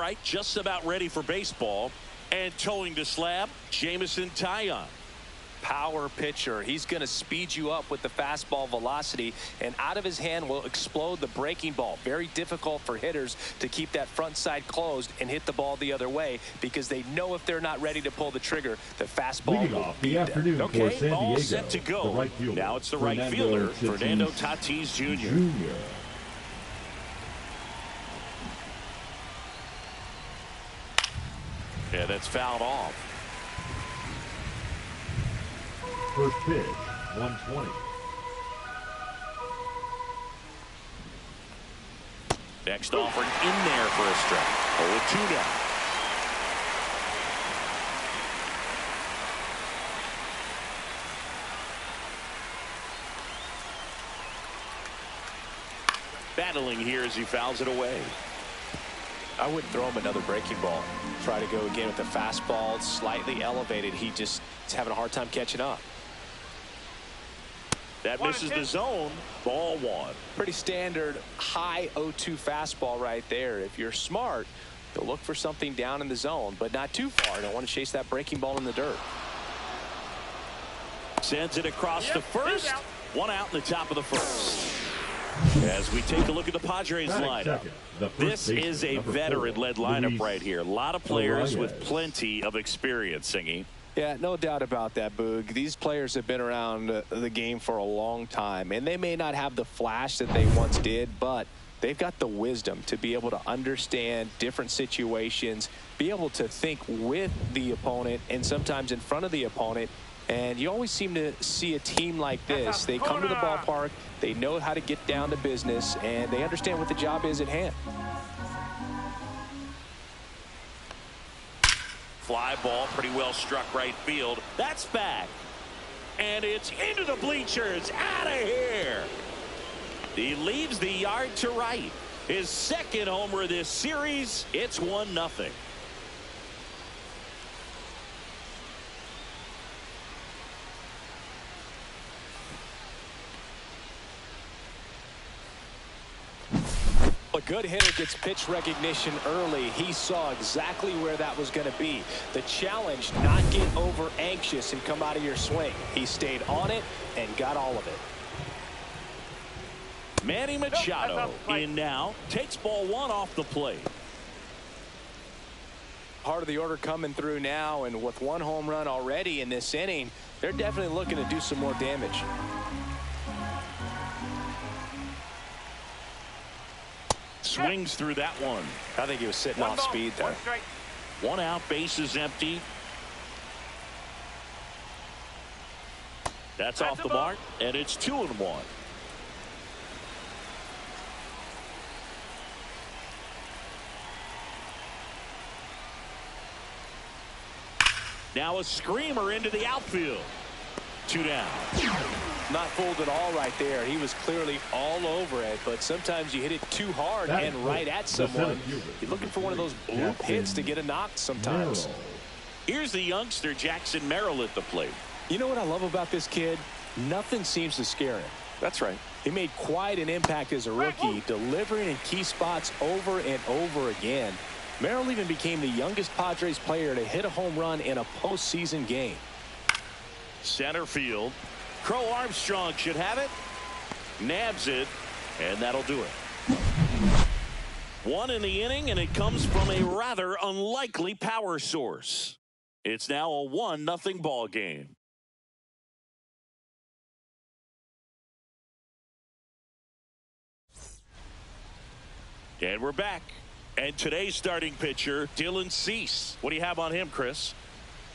right, just about ready for baseball. And towing the slab, Jamison Taillon. Power pitcher. He's going to speed you up with the fastball velocity, and out of his hand will explode the breaking ball. Very difficult for hitters to keep that front side closed and hit the ball the other way, because they know if they're not ready to pull the trigger, the fastball Leading off the afternoon for okay, San all Diego, set to go. the right fielder, Now it's the right fielder, Fernando Tatis Jr. Yeah, that's fouled off. First pitch, 120. Next offering in there for a strike. 0-2 now. Battling here as he fouls it away. I wouldn't throw him another breaking ball. Try to go again with the fastball slightly elevated. He just is having a hard time catching up. That misses the zone. Ball one. Pretty standard high 0-2 fastball right there. If you're smart, you'll look for something down in the zone, but not too far. Don't want to chase that breaking ball in the dirt. Sends it across to first. One out in the top of the first. As we take a look at the Padres lineup. This is a veteran-led lineup right here. A lot of players with plenty of experience, Singy. Yeah, no doubt about that, Boog. These players have been around the game for a long time, and they may not have the flash that they once did, but they've got the wisdom to be able to understand different situations, be able to think with the opponent and sometimes in front of the opponent. And you always seem to see a team like this. They come to the ballpark, they know how to get down to business, and they understand what the job is at hand. Fly ball, pretty well struck right field. That's back. And it's into the bleachers. Out of here. He leaves the yard to right. His second homer this series. It's 1-0. A good hitter gets pitch recognition early. He saw exactly where that was going to be. The challenge, not get over anxious and come out of your swing. He stayed on it and got all of it. Manny Machado in now. Takes ball one off the plate. Part of the order coming through now, and with one home run already in this inning, they're definitely looking to do some more damage. Swings through that one. I think he was sitting off speed there. One out, base is empty. That's off the mark, and it's 2-1. Now a screamer into the outfield. 2 down. Not fooled at all right there. He was clearly all over it, but sometimes you hit it too hard and right at someone. You're looking for one of those bloop hits to get a knock sometimes. Here's the youngster Jackson Merrill at the plate. You know what I love about this kid? Nothing seems to scare him. That's right. He made quite an impact as a rookie, delivering in key spots over and over again. Merrill even became the youngest Padres player to hit a home run in a postseason game. Center field. Crow Armstrong should have it. Nabs it, and that'll do it. One in the inning, and it comes from a rather unlikely power source. It's now a 1-0 ball game. And we're back. And today's starting pitcher, Dylan Cease. What do you have on him, Chris?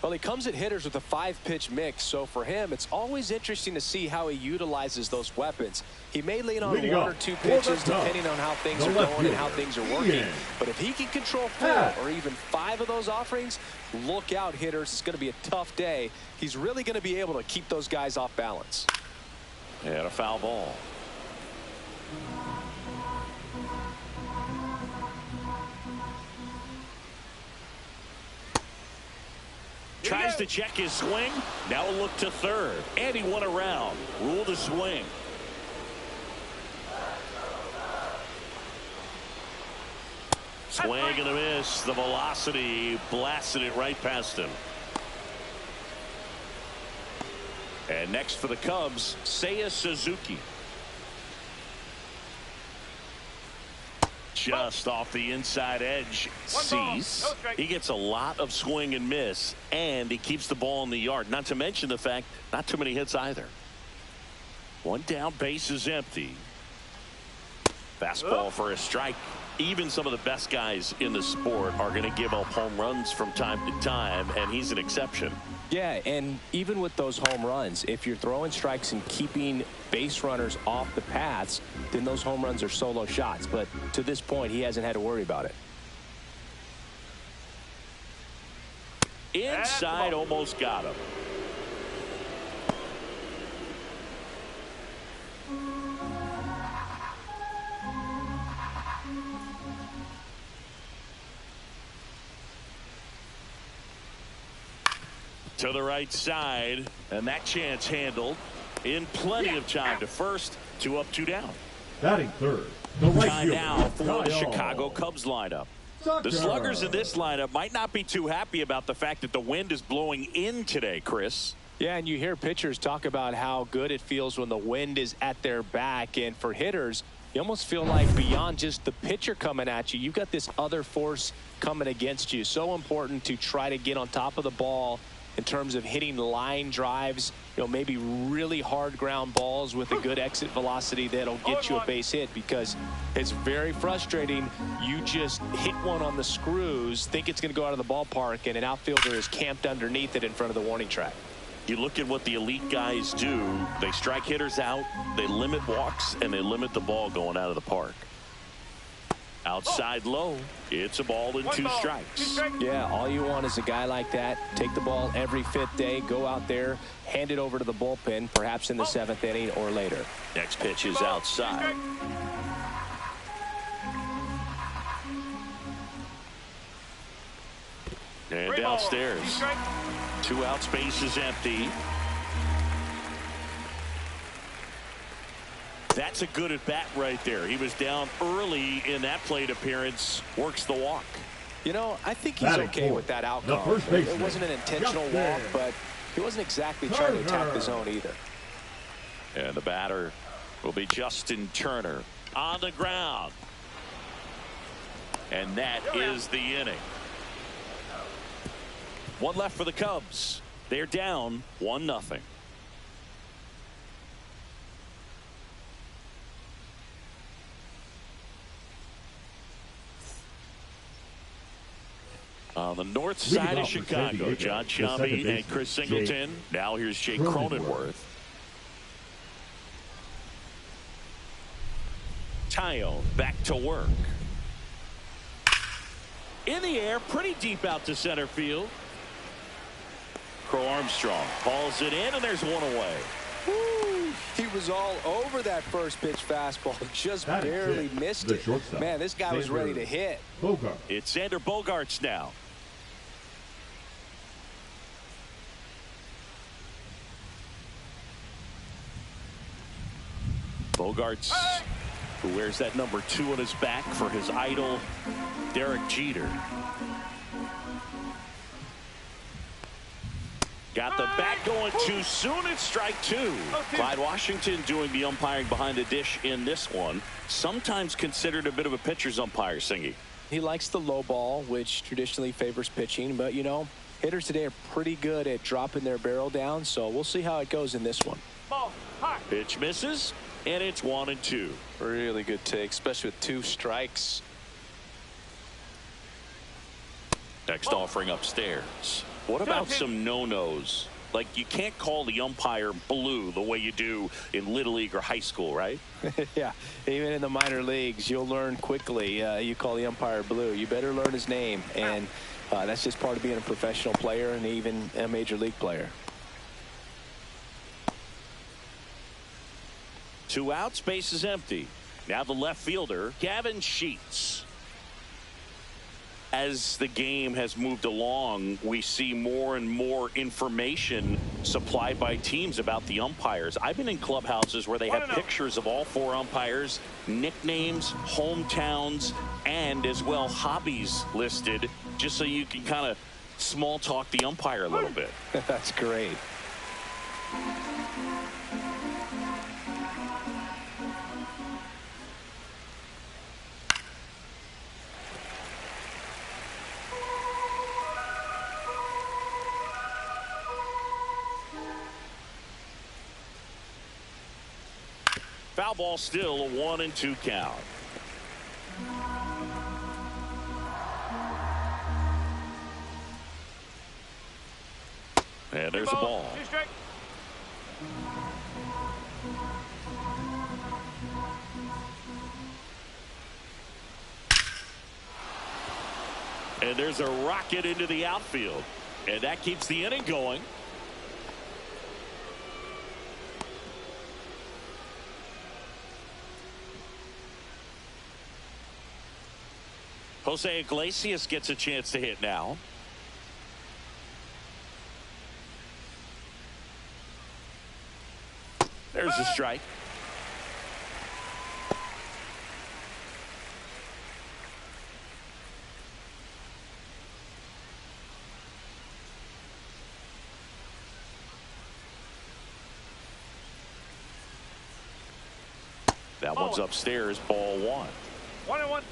Well, he comes at hitters with a 5-pitch mix, so for him, it's always interesting to see how he utilizes those weapons. He may lean on one or two pitches depending on how things are going and how things are working. But if he can control 4 or even 5 of those offerings, look out, hitters. It's going to be a tough day. He's really going to be able to keep those guys off balance. And a foul ball. Tries to check his swing. Now a look to third. And he won around. Rule to swing. Swing and a miss. The velocity blasted it right past him. And next for the Cubs, Seiya Suzuki. Just off the inside edge. Sees. He gets a lot of swing and miss, and he keeps the ball in the yard. Not to mention the fact, not too many hits either. One down, base is empty. Fastball for a strike. Even some of the best guys in the sport are going to give up home runs from time to time, and he's an exception. Yeah, and even with those home runs, if you're throwing strikes and keeping base runners off the paths, then those home runs are solo shots. But to this point, he hasn't had to worry about it. Inside, almost got him. To the right side, and that chance handled in plenty of time to first. 2 up, 2 down. Batting third, the right Time fielder, now for the Kyle. Chicago Cubs lineup. The sluggers in this lineup might not be too happy about the fact that the wind is blowing in today, Chris. Yeah, and you hear pitchers talk about how good it feels when the wind is at their back. And for hitters, you almost feel like beyond just the pitcher coming at you, you've got this other force coming against you. So important to try to get on top of the ball in terms of hitting line drives, maybe really hard ground balls with a good exit velocity that'll get you a base hit, because it's very frustrating. You just hit one on the screws, think it's going to go out of the ballpark, and an outfielder is camped underneath it in front of the warning track. You look at what the elite guys do. They strike hitters out, they limit walks, and they limit the ball going out of the park. Outside low. It's a ball and 2 strikes. Yeah, all you want is a guy like that. Take the ball every 5th day, go out there, hand it over to the bullpen, perhaps in the 7th inning or later. Next pitch is outside. And downstairs. 2 outs, base is empty. That's a good at bat right there. He was down early in that plate appearance. Works the walk. I think he's okay with that outcome. It wasn't an intentional walk, but he wasn't exactly trying to attack the zone either. And the batter will be Justin Turner on the ground. And that is the inning. 1 left for the Cubs. They're down 1-0. On the north side of Chicago, John Sciambi and Chris Singleton. Now here's Jake Cronenworth. Taillon back to work. In the air, pretty deep out to center field. Crow Armstrong hauls it in, and there's 1 away. Woo, he was all over that first pitch fastball, just barely missed it. Man, this guy was ready to hit. Bogart. It's Xander Bogaerts now. Bogaerts, who wears that number 2 on his back for his idol, Derek Jeter. Got the bat going too soon. It's strike 2. Clyde Washington doing the umpiring behind the dish in this one. Sometimes considered a bit of a pitcher's umpire, Singy. He likes the low ball, which traditionally favors pitching. But, hitters today are pretty good at dropping their barrel down. So we'll see how it goes in this one. Pitch misses, and it's 1-2. Really good take, especially with 2 strikes. Next offering upstairs. What about some no-nos? Like, you can't call the umpire blue the way you do in Little League or high school, right? Yeah, even in the minor leagues, you'll learn quickly. You call the umpire blue. You better learn his name. And that's just part of being a professional player and even a major league player. 2 outs, base is empty. Now the left fielder, Gavin Sheets. As the game has moved along, we see more and more information supplied by teams about the umpires. I've been in clubhouses where they have pictures of all 4 umpires, nicknames, hometowns, and as well hobbies listed, just so you can kind of small talk the umpire a little bit. That's great. Foul ball, still a 1-2 count. And there's the ball. And there's a rocket into the outfield. And that keeps the inning going. Jose Iglesias gets a chance to hit now. There's a strike. That one's upstairs, ball 1. 1-1.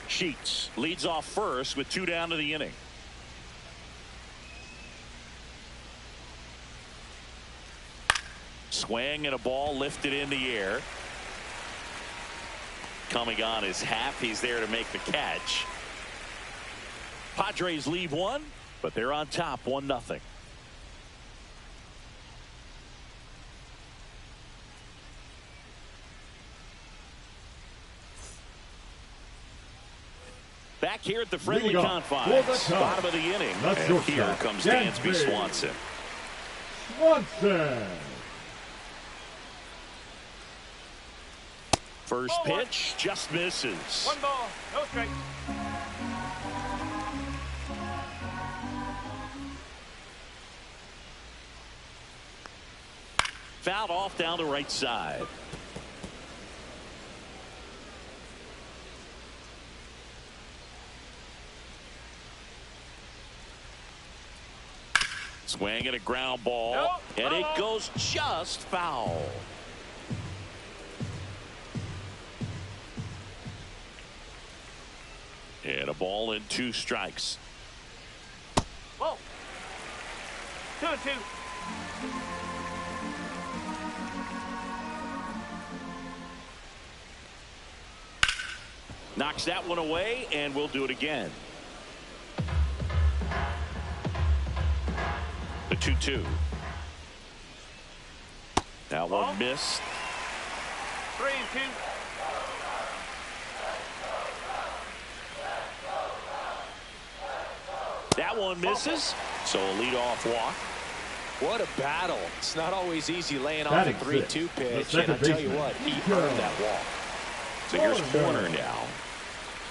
Sheets leads off first with 2 down to the inning. Swing and a ball lifted in the air. Coming on his half. He's there to make the catch. Padres lead 1, but they're on top 1-0. Back here at the friendly confines, bottom of the inning. And here comes Dansby Swanson. First pitch just misses. 1 ball, no strike. Fouled off down the right side. Swing and a ground ball. Nope. And it goes just foul. And a ball and 2 strikes. Whoa. 2-2. Knocks that one away, and we'll do it again. The 2-2. That one missed. 3-2. That one misses. So a leadoff walk. What a battle. It's not always easy laying off a 3-2 pitch. And I tell you what, he earned that walk. So here's Warner now.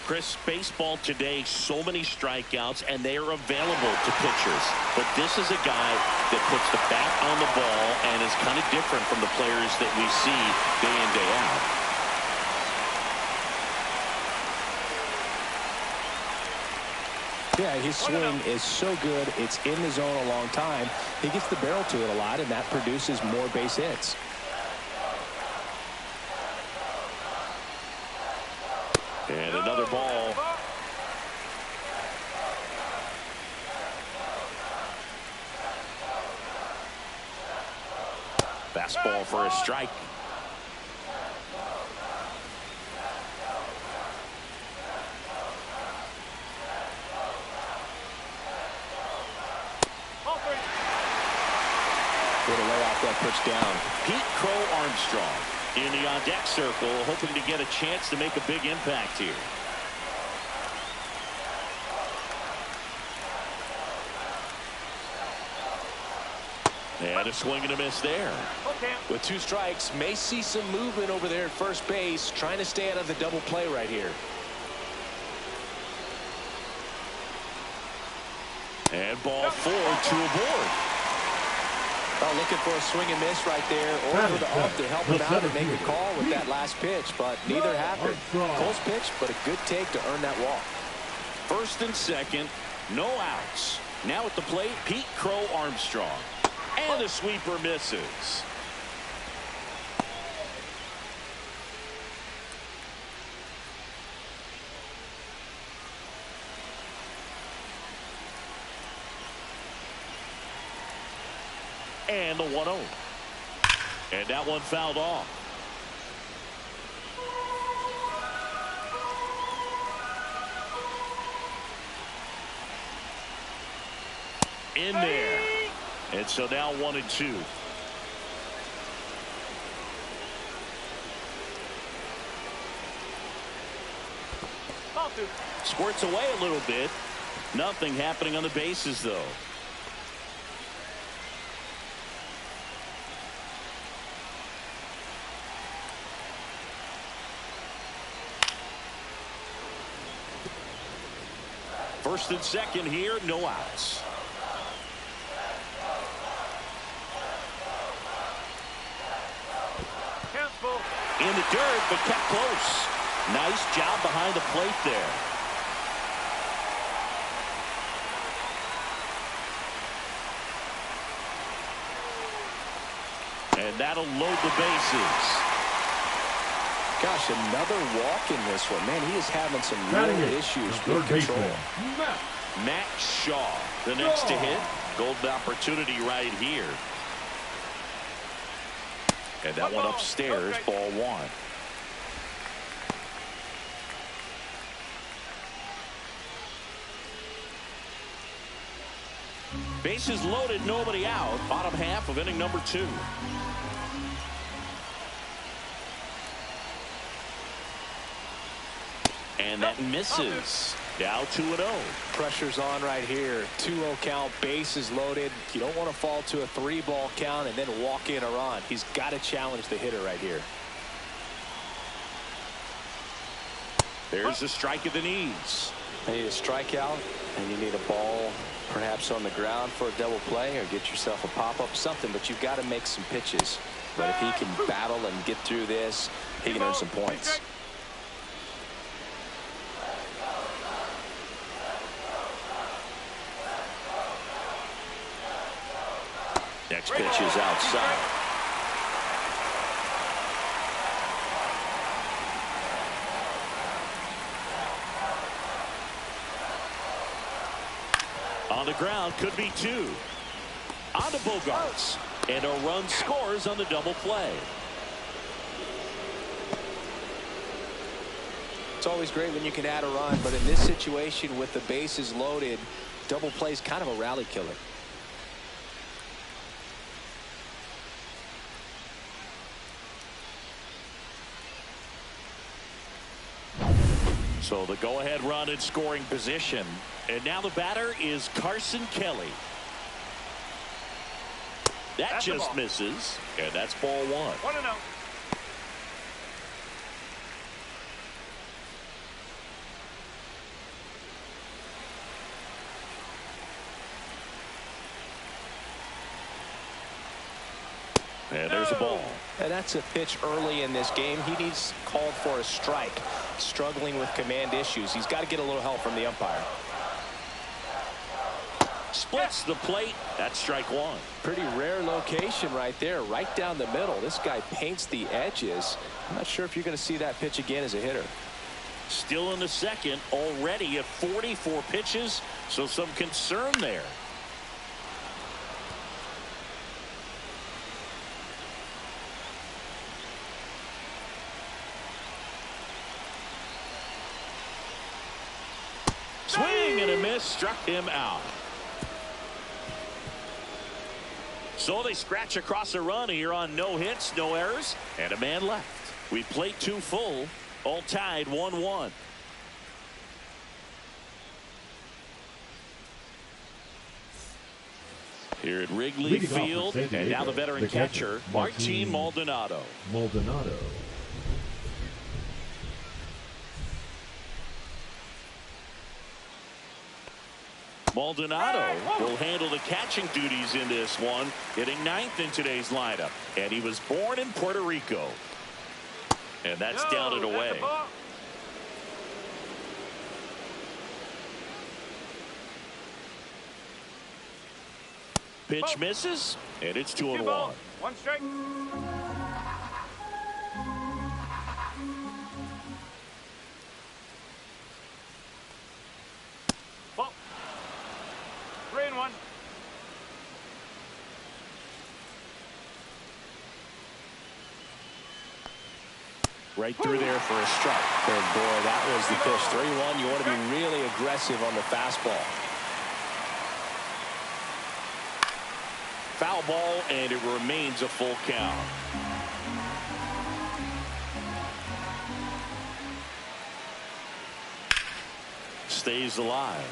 Chris, baseball today, so many strikeouts, and they are available to pitchers. But this is a guy that puts the bat on the ball and is kind of different from the players that we see day in, day out. Yeah, his swing is so good. It's in the zone a long time. He gets the barrel to it a lot, and that produces more base hits. And another ball. Fastball for a strike. Way to lay off that pitch down. Pete Crow Armstrong in the on-deck circle, hoping to get a chance to make a big impact here. And a swing and a miss there. Okay. With 2 strikes, may see some movement over there at first base, trying to stay out of the double play right here. And ball 4, 2 aboard. Well, looking for a swing and miss right there, or for the ump to help him out and make a call with that last pitch, but neither happened. Cole's pitch, but a good take to earn that walk. First and second, no outs. Now at the plate, Pete Crow Armstrong. And the sweeper misses. And the 1-0. And that one fouled off. In there. And so now 1-2. Ball 2. Squirts away a little bit. Nothing happening on the bases, though. First and second here, no outs. In the dirt, but kept close. Nice job behind the plate there. And that'll load the bases. Gosh, another walk in this one. Man, he is having some real issues with control. Matt Shaw, the next to hit. Golden opportunity right here. And that one upstairs, ball 1. Bases loaded, nobody out. Bottom half of inning number 2. And that misses. Now 2-0. Pressure's on right here. 2-0 count, bases loaded. You don't want to fall to a 3-ball count and then walk in a run. He's got to challenge the hitter right here. There's the strike of the knees. You need a strikeout, and you need a ball perhaps on the ground for a double play, or get yourself a pop-up, something, but you've got to make some pitches. But if he can battle and get through this, he can earn some points. Next pitch is outside. On the ground, could be 2. On to Bogarts. And a run scores on the double play. It's always great when you can add a run, but in this situation with the bases loaded, double play is kind of a rally killer. So the go-ahead run in scoring position. And now the batter is Carson Kelly. That's just misses. And that's ball 1. 1-0. And there's a ball. And that's a pitch early in this game. He needs called for a strike. Struggling with command issues. He's got to get a little help from the umpire. Splits the plate. That's strike 1. Pretty rare location right there, right down the middle. This guy paints the edges. I'm not sure if you're going to see that pitch again as a hitter. Still in the second, already at 44 pitches, so some concern there. Swing and a miss, struck him out. So they scratch across a run here on no hits, no errors, and a man left. We played 2 full, all tied 1-1. Here at Wrigley Leading off for Field, San and Diego, now the veteran the catcher, catcher, Martin Maldonado. Maldonado. Maldonado will handle the catching duties in this one, hitting 9th in today's lineup. And he was born in Puerto Rico. And that's down and away. Pitch misses, and it's 2-1. 1 strike. Ball. 3-1. Right through there for a strike. And boy, that was the pitch. 3-1. You want to be really aggressive on the fastball. Foul ball, and it remains a full count. Stays alive.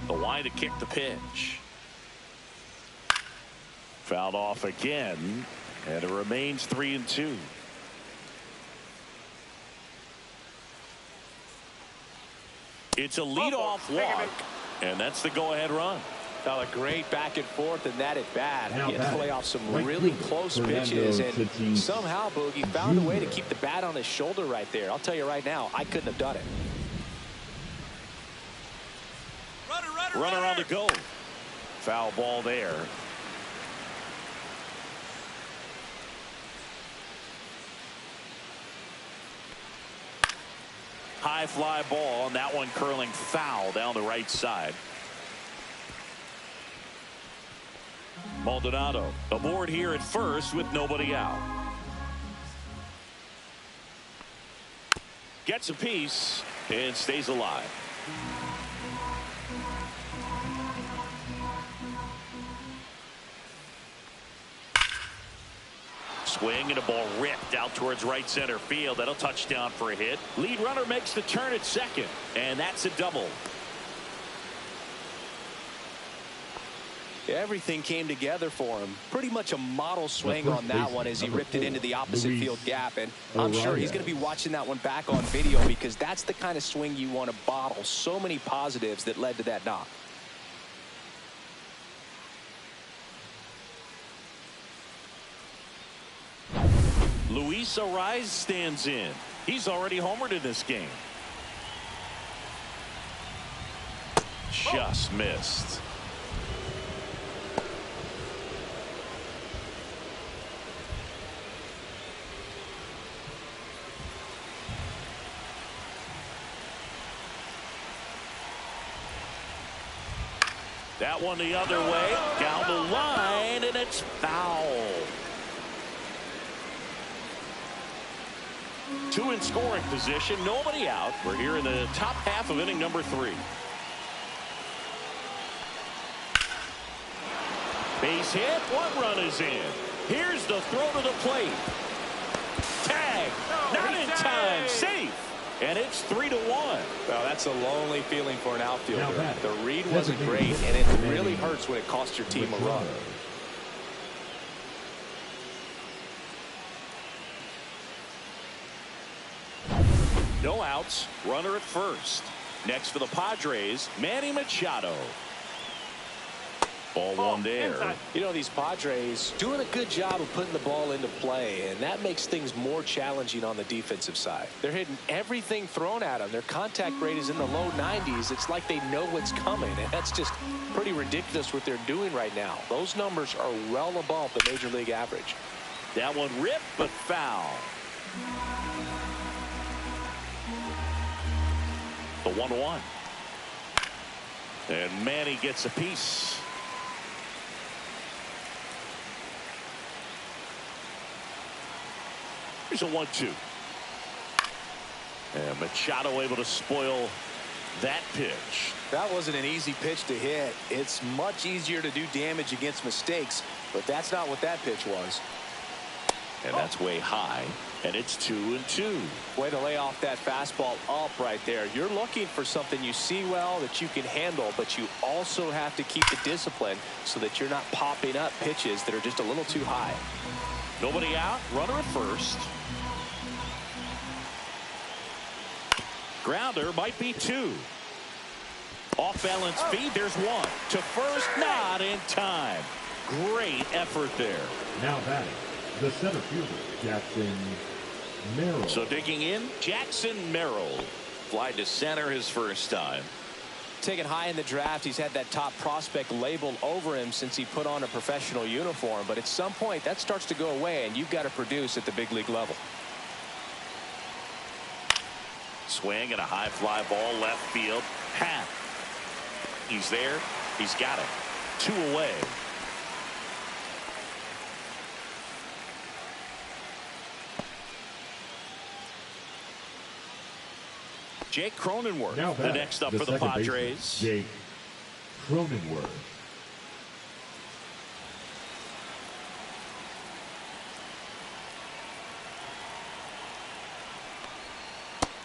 The line to kick the pitch. Fouled off again, and it remains 3-2. It's a leadoff walk, and that's the go-ahead run. Now a great back and forth, and that at bat. Now He had to batting, play off some right really fielder, close Fernando pitches, and Tatis somehow Boogie found a way to Jr. keep the bat on his shoulder right there. I'll tell you right now, I couldn't have done it. Runner on the go. Foul ball there. High fly ball, and that one curling foul down the right side. Maldonado aboard here at first with nobody out. Gets a piece and stays alive. Swing and a ball ripped out towards right center field. That'll touchdown for a hit. Lead runner makes the turn at second, and that's a double. Everything came together for him. Pretty much a model swing on that one as he ripped it into the opposite field gap. And I'm sure he's going to be watching that one back on video, because that's the kind of swing you want to bottle. So many positives that led to that knock. Luis Ariz stands in. He's already homered in this game. Just missed. That one the other way, down the line, and it's foul. 2 in scoring position, nobody out. We're here in the top half of inning number 3. Base hit, 1 run is in. Here's the throw to the plate. Tag, not in time, safe. And it's 3-1. Well, that's a lonely feeling for an outfielder. Now The read wasn't great, and it really hurts when it costs your team a run. No outs, runner at first. Next for the Padres, Manny Machado. Ball 1 there. Inside. You know, these Padres doing a good job of putting the ball into play, and that makes things more challenging on the defensive side. They're hitting everything thrown at them. Their contact rate is in the low 90s. It's like they know what's coming, and that's just pretty ridiculous what they're doing right now. Those numbers are well above the major league average. That one ripped, but foul. The 1-1. And Manny gets a piece. Here's a 1-2. And Machado able to spoil that pitch. That wasn't an easy pitch to hit. It's much easier to do damage against mistakes, but that's not what that pitch was. And that's way high, and it's 2-2. Way to lay off that fastball up right there. You're looking for something you see well that you can handle, but you also have to keep the discipline so that you're not popping up pitches that are just a little too high. Nobody out, runner at first. Grounder might be 2. Off balance feed, there's 1. To first, not in time. Great effort there. Now batting, the center fielder, Jackson Merrill. So digging in, Jackson Merrill. Fly to center his first time. Taken high in the draft, he's had that top prospect labeled over him since he put on a professional uniform. But at some point, that starts to go away, and you've got to produce at the big league level. Swing and a high fly ball left field. Hat. He's there. He's got it. 2 away. Jake Cronenworth, Now the next up for the second Padres. baseman, Jake Cronenworth.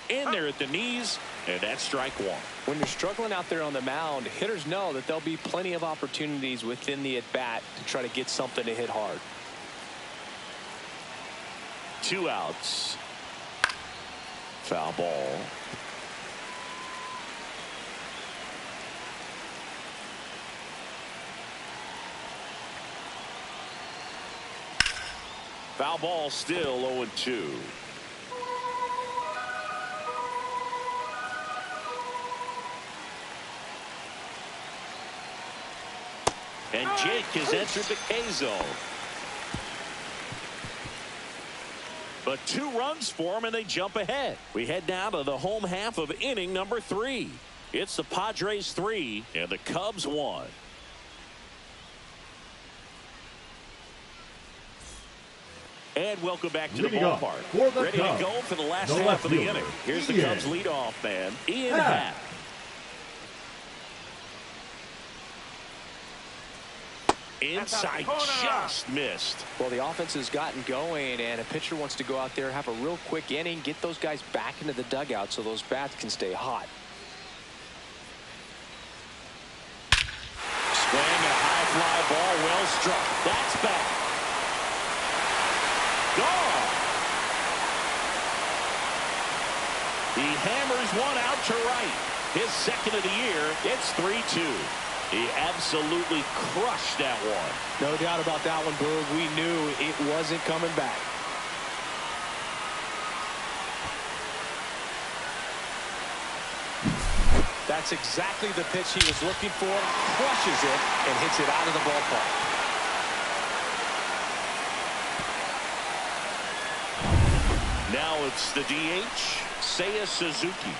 In there at the knees, and that's strike 1. When you're struggling out there on the mound, hitters know that there'll be plenty of opportunities within the at-bat to try to get something to hit hard. 2 outs. Foul ball. Foul ball, still 0-2. And Jake has entered the K zone. But 2 runs for him, and they jump ahead. We head now to the home half of inning number 3. It's the Padres 3 and the Cubs 1. And welcome back to the ballpark. Ready to go for the last half of the inning. Here's the Cubs leadoff man, Ian Happ. Inside, just missed. Well, the offense has gotten going, and a pitcher wants to go out there, have a real quick inning, get those guys back into the dugout so those bats can stay hot. Swing and a high fly ball, well struck. That's back. Gone. He hammers one out to right. His second of the year. It's 3-2. He absolutely crushed that one. No doubt about that one, Boog. We knew it wasn't coming back. That's exactly the pitch he was looking for. Crushes it and hits it out of the ballpark. Now it's the DH, Seiya Suzuki.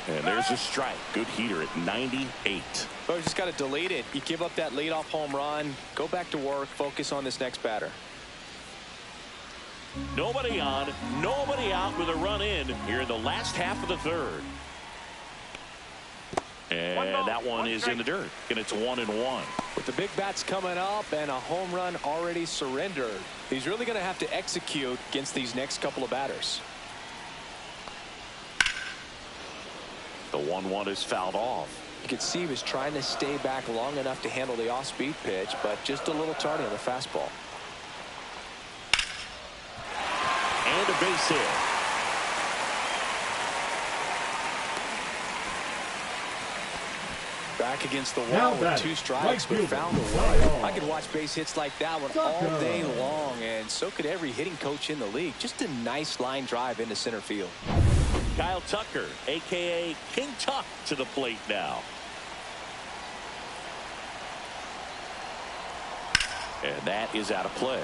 And there's a strike. Good heater at 98. Well, you just got to delete it. You give up that leadoff home run. Go back to work. Focus on this next batter. Nobody on, nobody out with a run in here in the last half of the third. And that one is in the dirt. And it's 1-1. With the big bats coming up and a home run already surrendered, he's really going to have to execute against these next couple of batters. The 1-1 is fouled off. You could see he was trying to stay back long enough to handle the off-speed pitch, but just a little tardy on the fastball. And a base hit. Back against the wall with 2 strikes, but found a way. I could watch base hits like that one all day long, and so could every hitting coach in the league. Just a nice line drive into center field. Kyle Tucker, a.k.a. King Tuck, to the plate now. And that is out of play.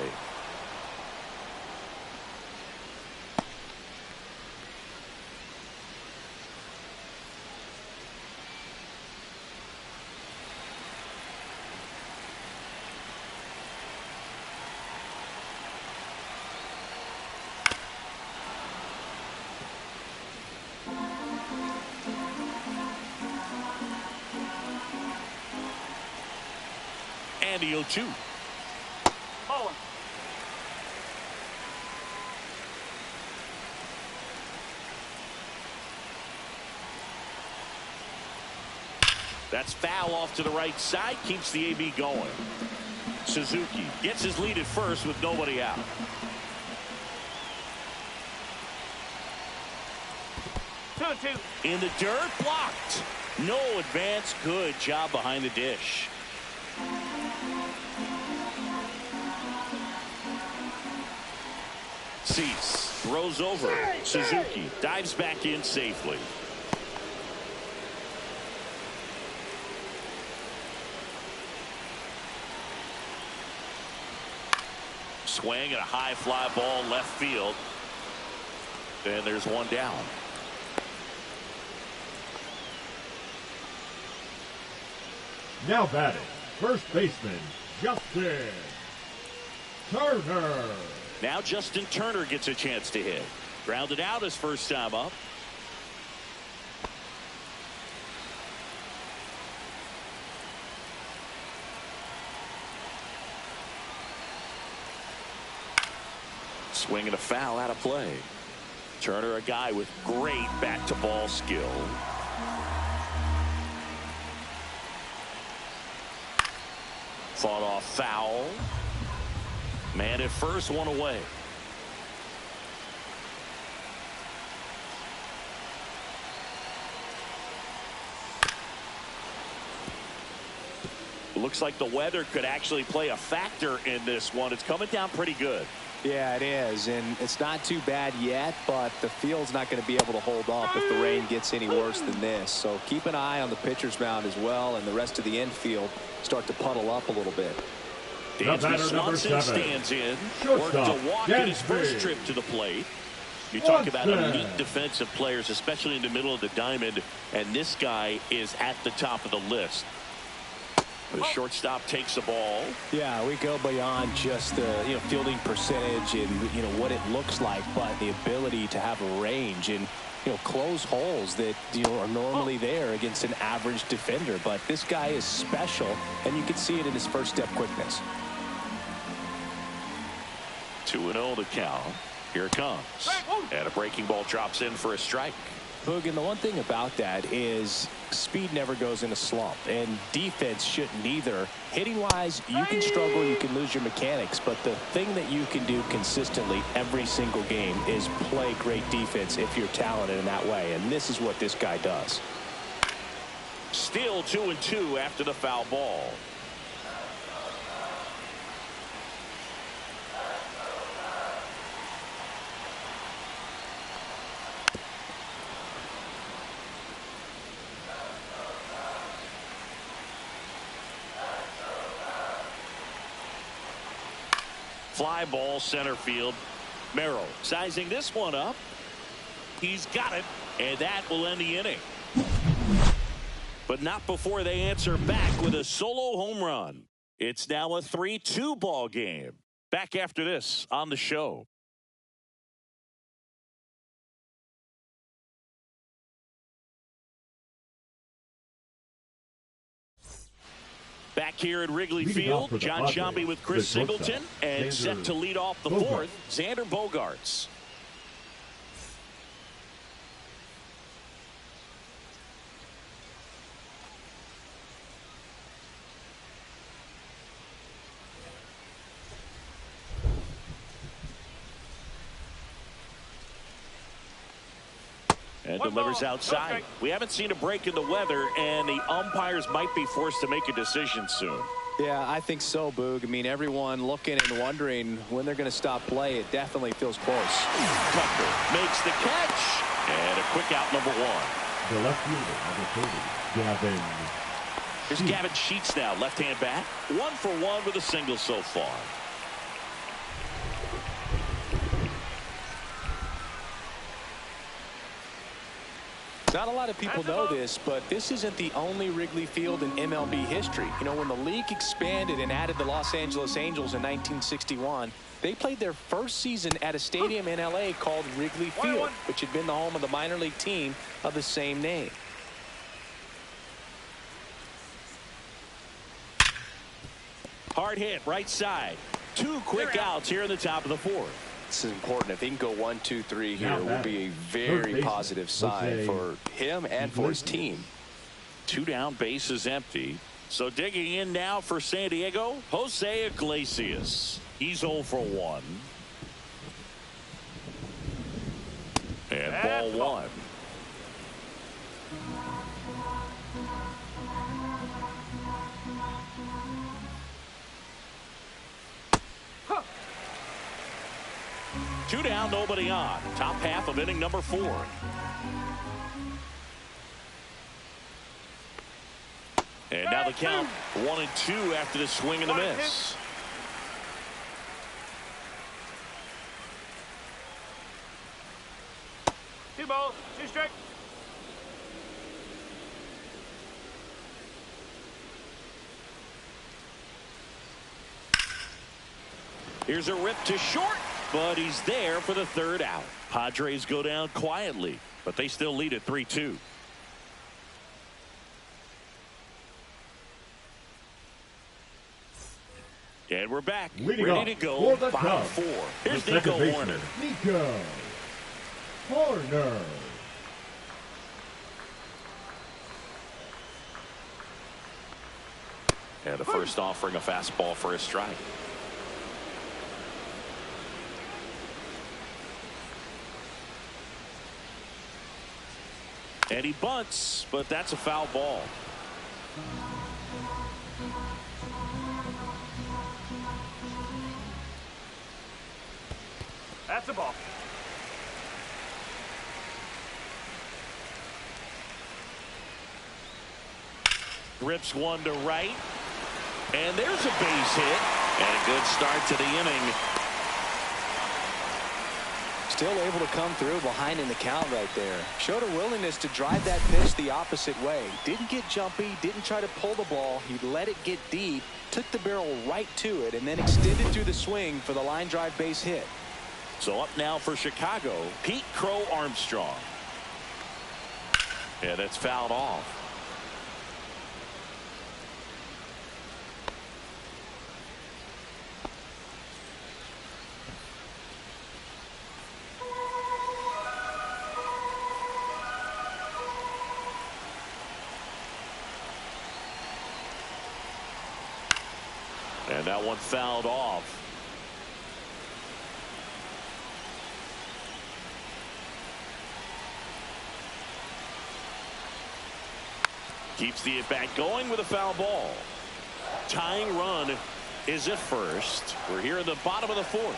And the 0-2. Bowling. That's foul off to the right side. Keeps the AB going. Suzuki gets his lead at first with nobody out. 2-2. In the dirt, blocked. No advance. Good job behind the dish. Cease throws over. Suzuki dives back in safely. Swing and a high fly ball left field. And there's one down. Now batting, first baseman, Justin Turner. Now Justin Turner gets a chance to hit. Grounded out his first time up. Swing and a foul out of play. Turner, a guy with great bat-to-ball skill. Fought off foul. Man at first, one away. Looks like the weather could actually play a factor in this one. It's coming down pretty good. Yeah, it is, and it's not too bad yet, but the field's not going to be able to hold up if the rain gets any worse than this. So keep an eye on the pitcher's mound as well, and the rest of the infield start to puddle up a little bit. Dansby Swanson stands in. Worked to walk in his first trip to the plate. You talk about elite defensive players, especially in the middle of the diamond, and this guy is at the top of the list. The shortstop takes the ball. Yeah, we go beyond just the fielding percentage and what it looks like, but the ability to have a range and close holes that are normally there against an average defender. But this guy is special, and you can see it in his first step quickness. 2-0 the count. Here it comes. And a breaking ball drops in for a strike. Boog, and the one thing about that is speed never goes in a slump, and defense shouldn't either. Hitting wise, you can struggle, you can lose your mechanics, but the thing that you can do consistently every single game is play great defense if you're talented in that way, and this is what this guy does. Still 2-2 after the foul ball. Fly ball center field. Merrill sizing this one up. He's got it, and that will end the inning. But not before they answer back with a solo home run. It's now a 3-2 ball game. Back after this on the show. Back here at Wrigley Field, John Sciambi with Chris Singleton, and set to lead off the fourth, Xander Bogaerts. And delivers outside. Okay. We haven't seen a break in the weather, and the umpires might be forced to make a decision soon. Yeah, I think so, Boog. I mean, everyone looking and wondering when they're going to stop play. It definitely feels close. Tucker makes the catch, and a quick out number one. The left fielder, number 30, Gavin. Here's Gavin Sheets now, left-hand bat. 1-for-1 with a single so far. Not a lot of people know this, but this isn't the only Wrigley Field in MLB history. When the league expanded and added the Los Angeles Angels in 1961, they played their first season at a stadium in LA called Wrigley Field, which had been the home of the minor league team of the same name. Hard hit right side. 2 quick outs here in the top of the 4th. This is important. If he can go 1, 2, 3 here, Now it will be a very positive sign for him and for his team. 2 down, bases empty. So digging in now for San Diego, Jose Iglesias. He's 0 for 1. And ball 1. Two down, nobody on. Top half of inning number 4. And now the count 1-2 after the swing and the miss. Two balls, 2 strikes. Here's a rip to short, but he's there for the 3rd out. Padres go down quietly, but they still lead at 3-2. And we're back, ready to go, bottom 4. Here's Nico Warner. Nico Warner. And the first offering, a fastball for a strike. And he bunts, but that's a foul ball. That's a ball. Rips one to right. And there's a base hit. And a good start to the inning. Still able to come through behind in the count right there. Showed a willingness to drive that pitch the opposite way. Didn't get jumpy, didn't try to pull the ball. He let it get deep, took the barrel right to it, and then extended through the swing for the line drive base hit. So up now for Chicago, Pete Crow Armstrong. And it's fouled off. And that one fouled off. Keeps the at-bat going with a foul ball. Tying run is at first. We're here in the bottom of the 4th.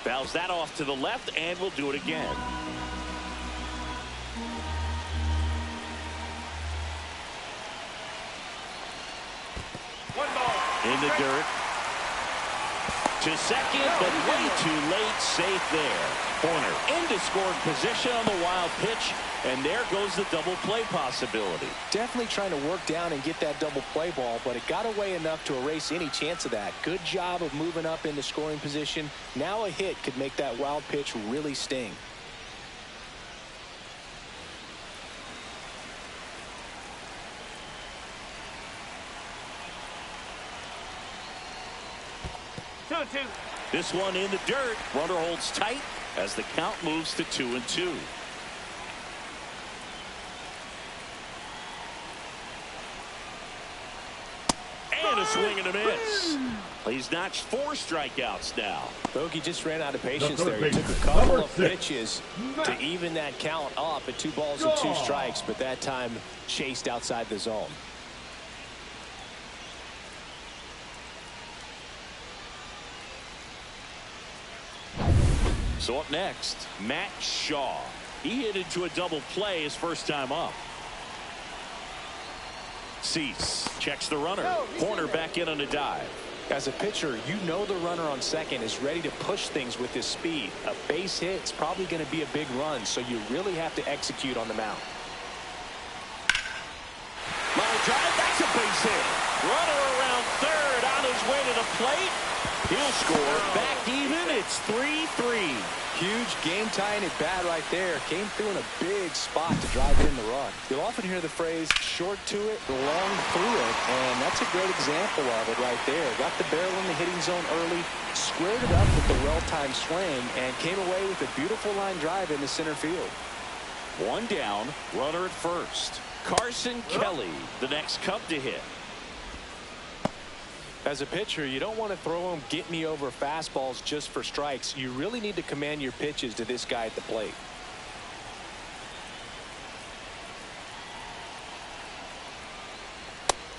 Fouls that off to the left, and we'll do it again. In the dirt. To second, but way too late. Safe there. Corner into scoring position on the wild pitch, and there goes the double play possibility. Definitely trying to work down and get that double play ball, but it got away enough to erase any chance of that. Good job of moving up into scoring position. Now a hit could make that wild pitch really sting. This one in the dirt. Runner holds tight as the count moves to 2-2. And a swing and a miss. He's notched 4 strikeouts now. Bogey just ran out of patience there. He took a couple of pitches to even that count up at 2 balls and 2 strikes, but that time chased outside the zone. So up next, Matt Shaw. He hit into a double play his first time up. Cease checks the runner. Corner back in on a dive. As a pitcher, you know the runner on second is ready to push things with his speed. A base hit is probably going to be a big run, so you really have to execute on the mound. Line drive, that's a base hit. Runner around third on his way to the plate. He'll score back even. It's 3-3. Huge game-tying at bat right there. Came through in a big spot to drive in the run. You'll often hear the phrase, short to it, long through it, and that's a great example of it right there. Got the barrel in the hitting zone early, squared it up with the well-timed swing, and came away with a beautiful line drive into center field. One down, runner at first. Carson Kelly, the next Cub to hit. As a pitcher, you don't want to throw them get-me-over fastballs just for strikes. You really need to command your pitches to this guy at the plate.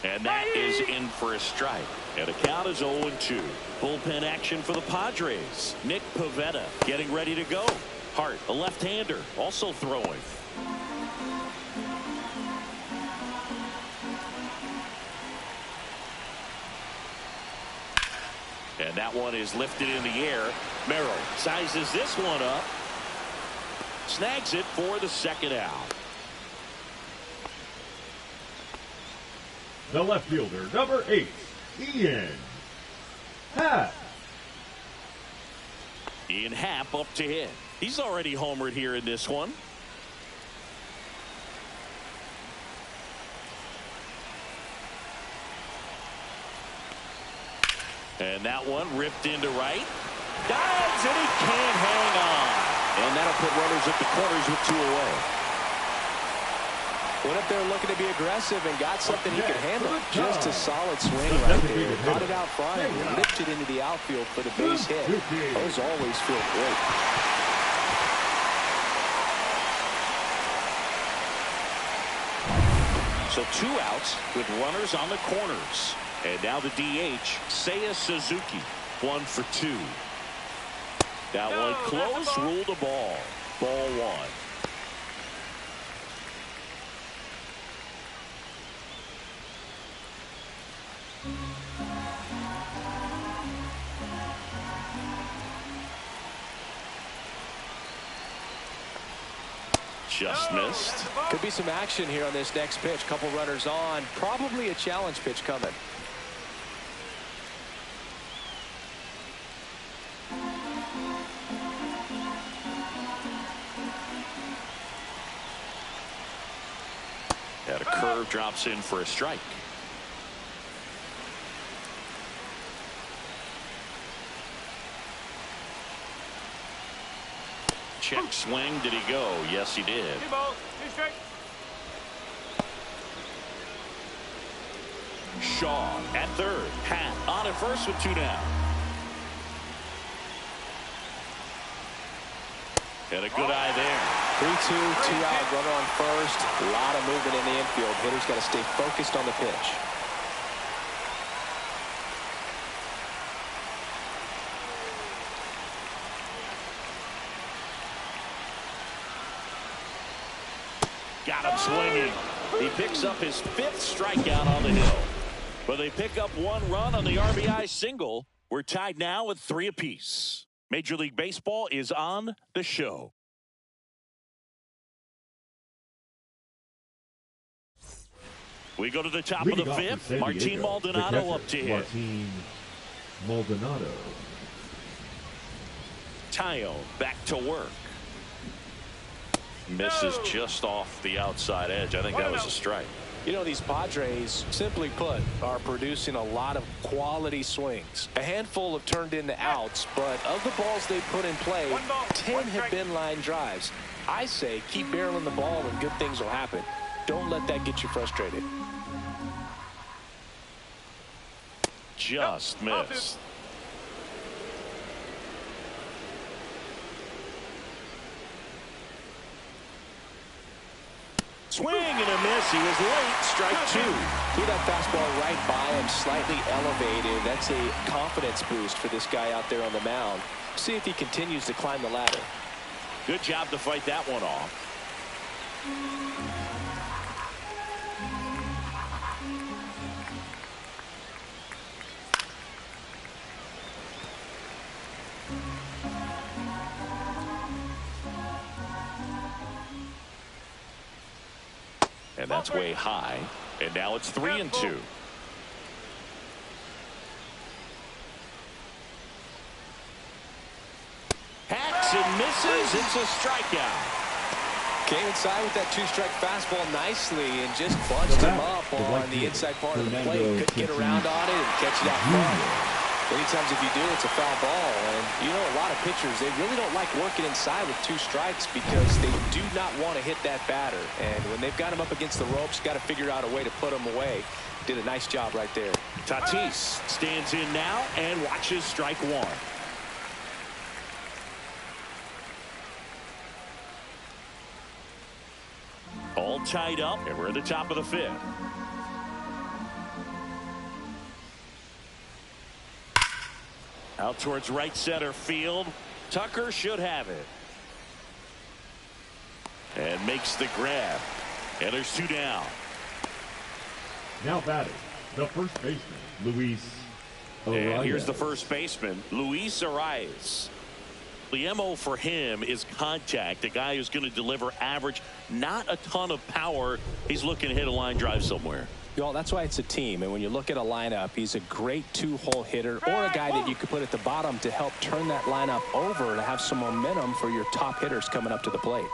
And that is in for a strike. And the count is 0-2. Bullpen action for the Padres. Nick Pivetta getting ready to go. Hart, a left-hander, also throwing. And that one is lifted in the air. Merrill sizes this one up. Snags it for the second out. The left fielder, number 8, Ian Happ. Ian Happ up to hit. He's already homered here in this one. And that one ripped into right. Dives, and he can't hang on. And that'll put runners at the corners with 2 away. Went up there looking to be aggressive and got something he could handle. Just a solid swing right there. Caught it out front and lifted into the outfield for the base hit. Those always feel great. So 2 outs with runners on the corners. And now the DH, Seiya Suzuki, 1 for 2. That one close, ruled a ball. Ball 1. Just missed. Could be some action here on this next pitch. Couple runners on. Probably a challenge pitch coming. And a curve drops in for a strike. Check swing. Did he go? Yes, he did. 2 balls, 2 strikes. Shaw at third. Happ on at first with 2 down. And a good eye there. 3-2, 2 out, runner on first. A lot of movement in the infield. Hitter's got to stay focused on the pitch. Got him swinging. He picks up his 5th strikeout on the hill. But they pick up 1 run on the RBI single. We're tied now with 3 apiece. Major League Baseball is on the show. We go to the top of the 5th. Martin Maldonado up to hit. Martin Maldonado. Tayo back to work. Misses just off the outside edge. I think that was a strike. You know, these Padres, simply put, are producing a lot of quality swings. A handful have turned into outs, but of the balls they put in play, 10 have been line drives. I say keep barreling the ball and good things will happen. Don't let that get you frustrated. Just missed. Swing and a miss. He was late. Strike 2. Threw that fastball right by him, slightly elevated. That's a confidence boost for this guy out there on the mound. See if he continues to climb the ladder. Good job to fight that one off. And that's way high. And now it's 3-2. Swings and misses. It's a strikeout. Came inside with that two-strike fastball nicely and just bunched him up on the inside part of the plate. Couldn't get around on it and catch it out front. Many times if you do, it's a foul ball. And you know, a lot of pitchers, they really don't like working inside with two strikes because they do not want to hit that batter. And when they've got him up against the ropes, got to figure out a way to put him away. Did a nice job right there. Tatis stands in now and watches strike one. All tied up, and we're at the top of the fifth. Out towards right center field. Tucker should have it. And makes the grab. And there's two down. Now batting, the first baseman, Luis Arias. And here's the first baseman, Luis Arias. The MO for him is contact. A guy who's going to deliver average, not a ton of power. He's looking to hit a line drive somewhere. Y'all, that's why it's a team. And when you look at a lineup, he's a great two-hole hitter or a guy that you could put at the bottom to help turn that lineup over to have some momentum for your top hitters coming up to the plate.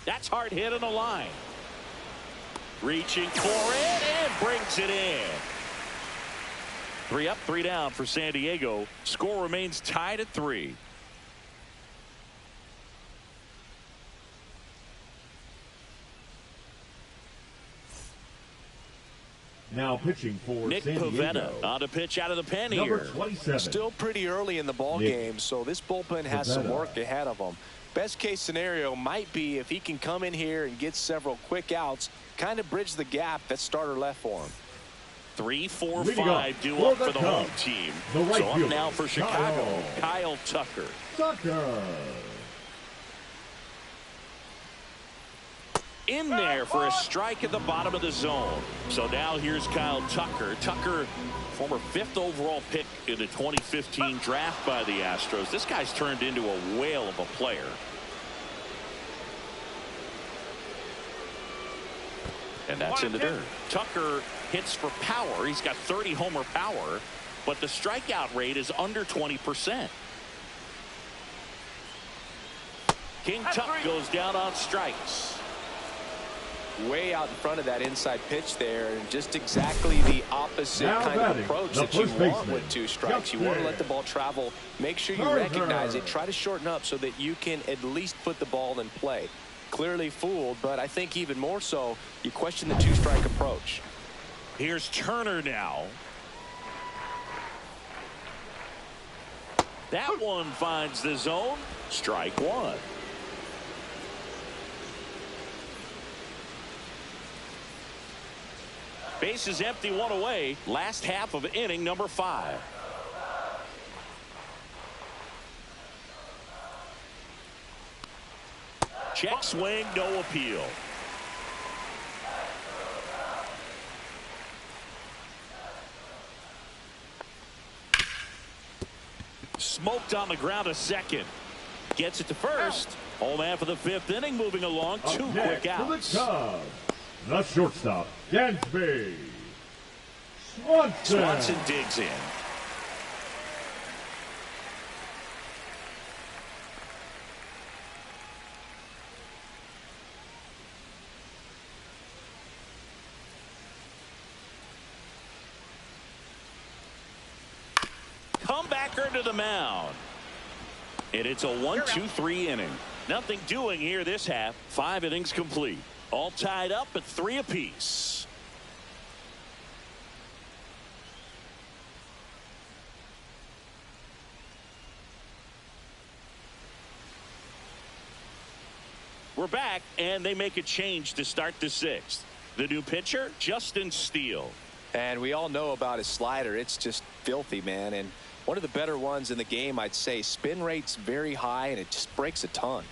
That's hard hit on the line. Reaching for it and brings it in. 3 up, 3 down for San Diego. Score remains tied at 3. Now pitching for Nick San Pivetta Diego. on to pitch out of the pen Number here. 27. Still pretty early in the ball game, so this bullpen has some work ahead of them. Best case scenario might be if he can come in here and get several quick outs, kind of bridge the gap that starter left for him. 3, 4, Leading 5 up due for up the for the Cubs, home team. the right So up fielder, now for Chicago, Kyle Tucker. Tucker. In there for a strike at the bottom of the zone. So now here's Kyle Tucker. Tucker, former 5th overall pick in the 2015 draft by the Astros. This guy's turned into a whale of a player. And that's in the dirt. Tucker hits for power. He's got 30 homer power, but the strikeout rate is under 20%. King Tuck goes down on strikes. Way out in front of that inside pitch there, and just exactly the opposite Now kind of batting, approach the that you first want baseman, with two strikes. You want to let the ball travel. Make sure you recognize it. Try to shorten up so that you can at least put the ball in play. Clearly fooled, but I think even more so, you question the two-strike approach. Here's Turner now. That one finds the zone. Strike one. Base is empty, one away. Last half of inning number 5. Check swing, no appeal. Smoked on the ground to second. Gets it to first. Home half of the 5th inning, moving along. Up 2 next quick for the outs. Cubs, the shortstop, Dansby Swanson. Swanson digs in. Comebacker to the mound. And it's a 1-2-3 inning. Nothing doing here this half. 5 innings complete. All tied up at 3 apiece. We're back, and they make a change to start the 6th. The new pitcher, Justin Steele. And we all know about his slider. It's just filthy, man. And one of the better ones in the game, I'd say. Spin rate's very high, and it just breaks a ton.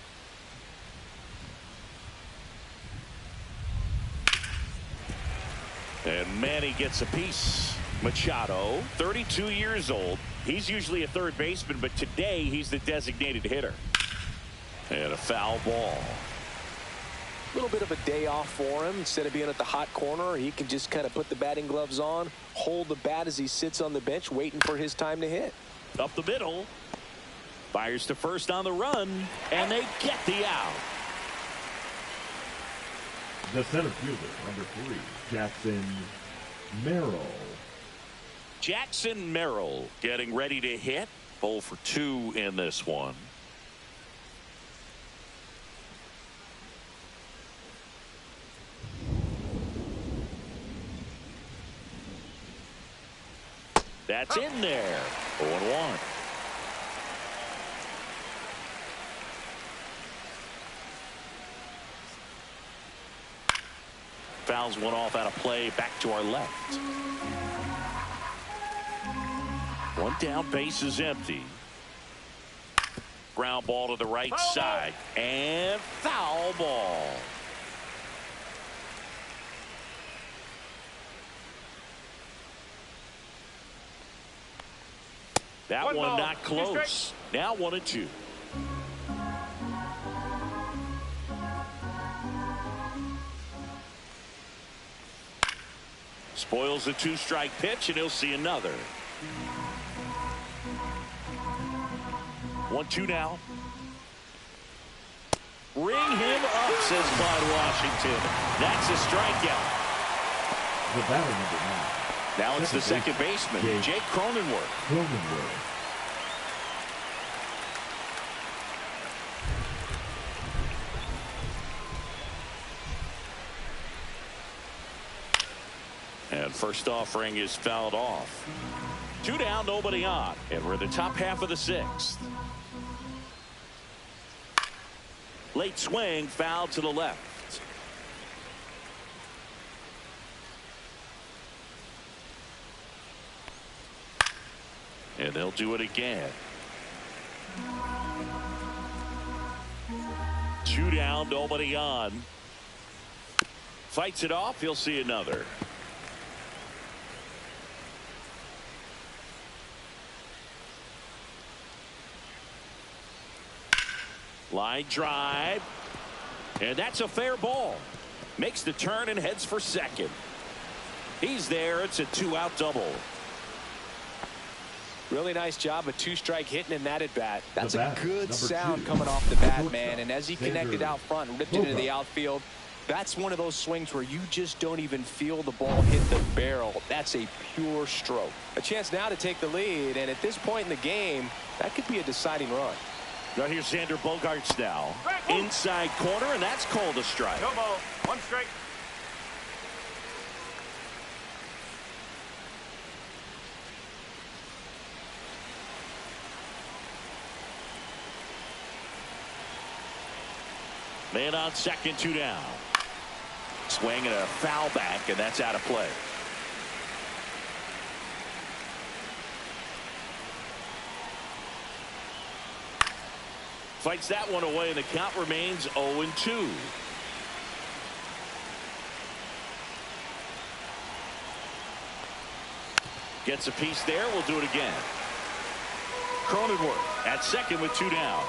And Manny gets a piece. Machado, 32 years old. He's usually a third baseman, but today he's the designated hitter. And a foul ball. A little bit of a day off for him. Instead of being at the hot corner, he can just kind of put the batting gloves on, hold the bat as he sits on the bench, waiting for his time to hit. Up the middle. Fires to first on the run, and they get the out. The center fielder, number 3, Jackson Merrill. Jackson Merrill getting ready to hit. 0 for 2 in this one. That's in there. 0-1. Fouls one off out of play. Back to our left. One down, base is empty. Ground ball to the right side. And foul ball. That one ball, not close. Now 1-2. Spoils the 2-strike pitch, and he'll see another. 1-2 now. Ring him up, says Bud Washington. That's a strikeout. The batter, number 9. Now it's the second baseman, Jake Cronenworth. And first offering is fouled off. 2 down, nobody on. And we're in the top half of the 6th. Late swing, foul to the left. And they'll do it again. 2 down, nobody on. Fights it off, he'll see another. Line drive. And that's a fair ball. Makes the turn and heads for second. He's there. It's a 2-out double. Really nice job of 2-strike hitting in that at bat. That's bat, a good sound 2, coming off the bat, man. And as he connected out front and ripped it into the outfield, that's one of those swings where you just don't even feel the ball hit the barrel. That's a pure stroke. A chance now to take the lead, and at this point in the game, that could be a deciding run. Now here's Xander Bogaerts now. Inside corner, and that's called a strike. No ball. 1 strike. Man on second, 2 down. Swing and a foul back, and that's out of play. Fights that one away, and the count remains 0-2. Gets a piece there. We'll do it again. Cronenworth at second with 2 down.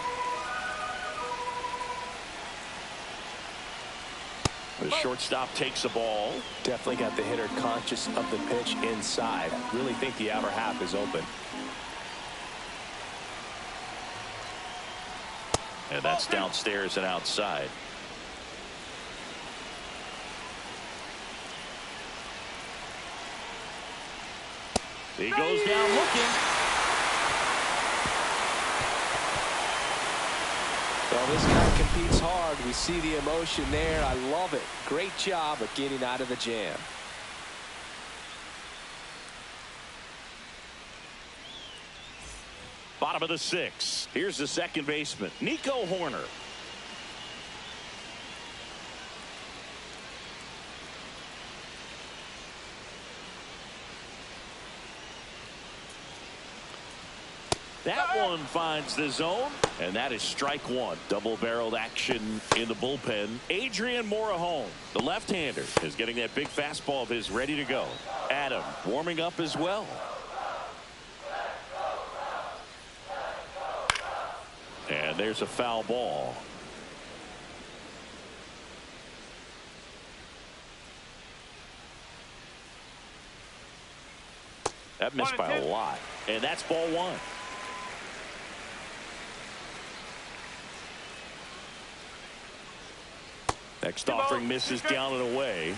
The shortstop takes a ball. Definitely got the hitter conscious of the pitch inside. Really think the outer half is open. And that's downstairs and outside. He goes down looking. Well, this guy competes hard. We see the emotion there. I love it. Great job of getting out of the jam. Bottom of the 6th. Here's the second baseman, Nico Horner. That one finds the zone, and that is strike 1. Double-barreled action in the bullpen. Adrian Morejon, the left-hander, is getting that big fastball of his ready to go. Adam warming up as well. And there's a foul ball. That missed by a lot. And that's ball one. Next offering misses down and away.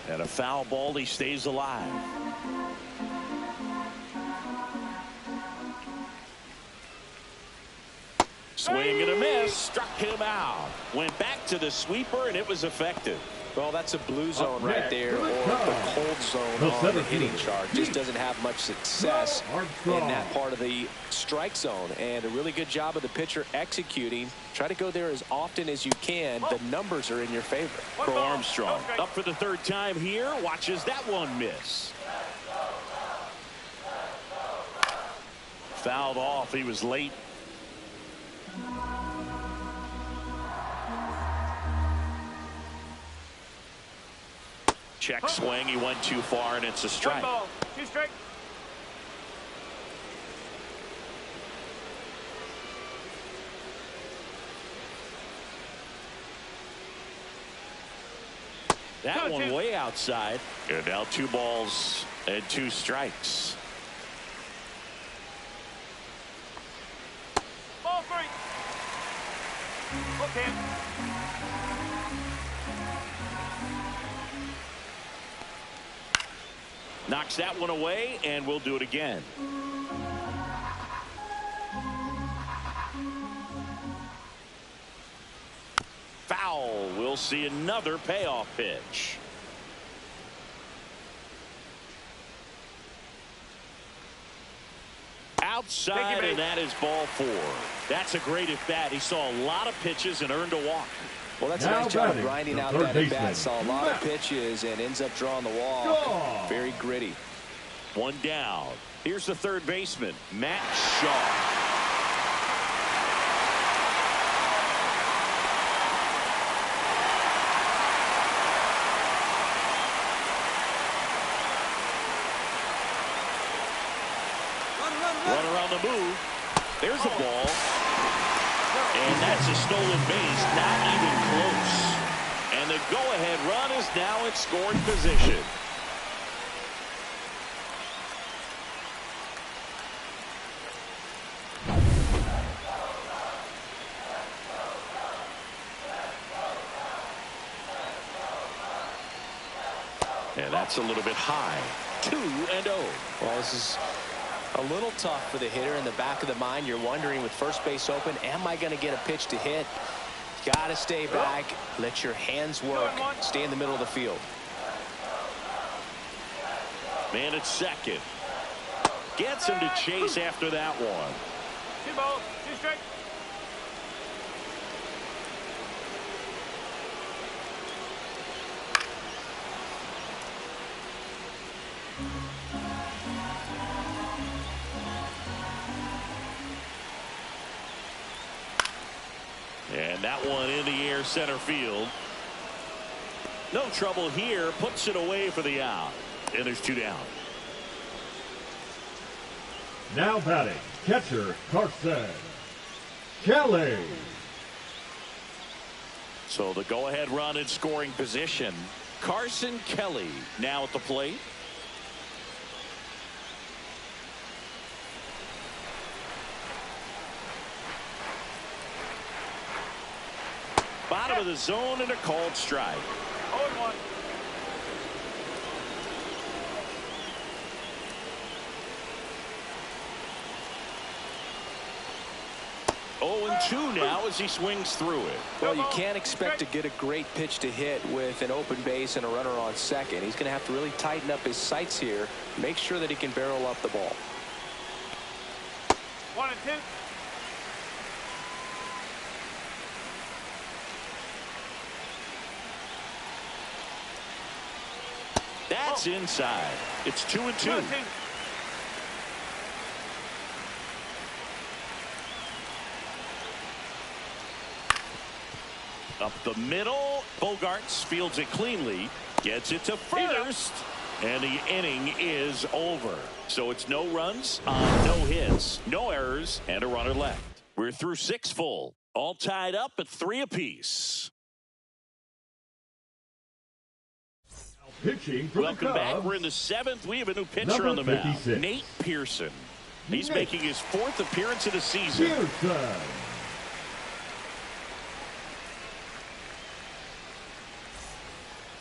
And a foul ball. He stays alive. Swing and a miss. Struck him out. Went back to the sweeper, and it was effective. Well, that's a blue zone right there, or the cold zone on the hitting chart. Just doesn't have much success in that part of the strike zone. And a really good job of the pitcher executing. Try to go there as often as you can. The numbers are in your favor. Crow Armstrong up for the third time here. Watches that one miss. Fouled off. He was late. Check swing. He went too far, and it's a strike. 1 ball, 2 strikes. That one way outside. And now 2 balls and 2 strikes. Ball 3. Okay. Knocks that one away, and we'll do it again. Foul. We'll see another payoff pitch. Outside, and that is ball 4. That's a great at bat. He saw a lot of pitches and earned a walk. Well, that's a nice job of grinding out that at bat. Saw a lot of pitches and ends up drawing the wall. Very gritty. 1 down. Here's the third baseman, Matt Shaw. Runner on the move. There's a ball. And that's a stolen base, not even close. And the go-ahead run is now in scoring position. And that's a little bit high. 2-0. Well, this is a little tough for the hitter. In the back of the mind, you're wondering, with first base open, am I going to get a pitch to hit? Got to stay back. Let your hands work. Stay in the middle of the field. Man at second. Gets him to chase after that one. 2 balls, 2 strikes. And that one in the air, center field. No trouble here. Puts it away for the out. And there's 2 down. Now batting, catcher Carson Kelly. So the go-ahead run in scoring position. Carson Kelly now at the plate. Bottom of the zone and a called strike. 0-1. Oh, and 2 now as he swings through it. Well, you can't expect to get a great pitch to hit with an open base and a runner on second. He's going to have to really tighten up his sights here. Make sure that he can barrel up the ball. 1 and 2. That's inside. It's 2-2. 2 and 2. Up the middle. Bogarts fields it cleanly. Gets it to first. And the inning is over. So it's no runs on no hits, no errors, and a runner left. We're through 6 full. All tied up at 3 apiece. Pitching for Welcome the back. Cubs, We're in the 7th. We have a new pitcher number on the mound. 56. Nate Pearson. He's Nate. making his 4th appearance of the season. Pearson.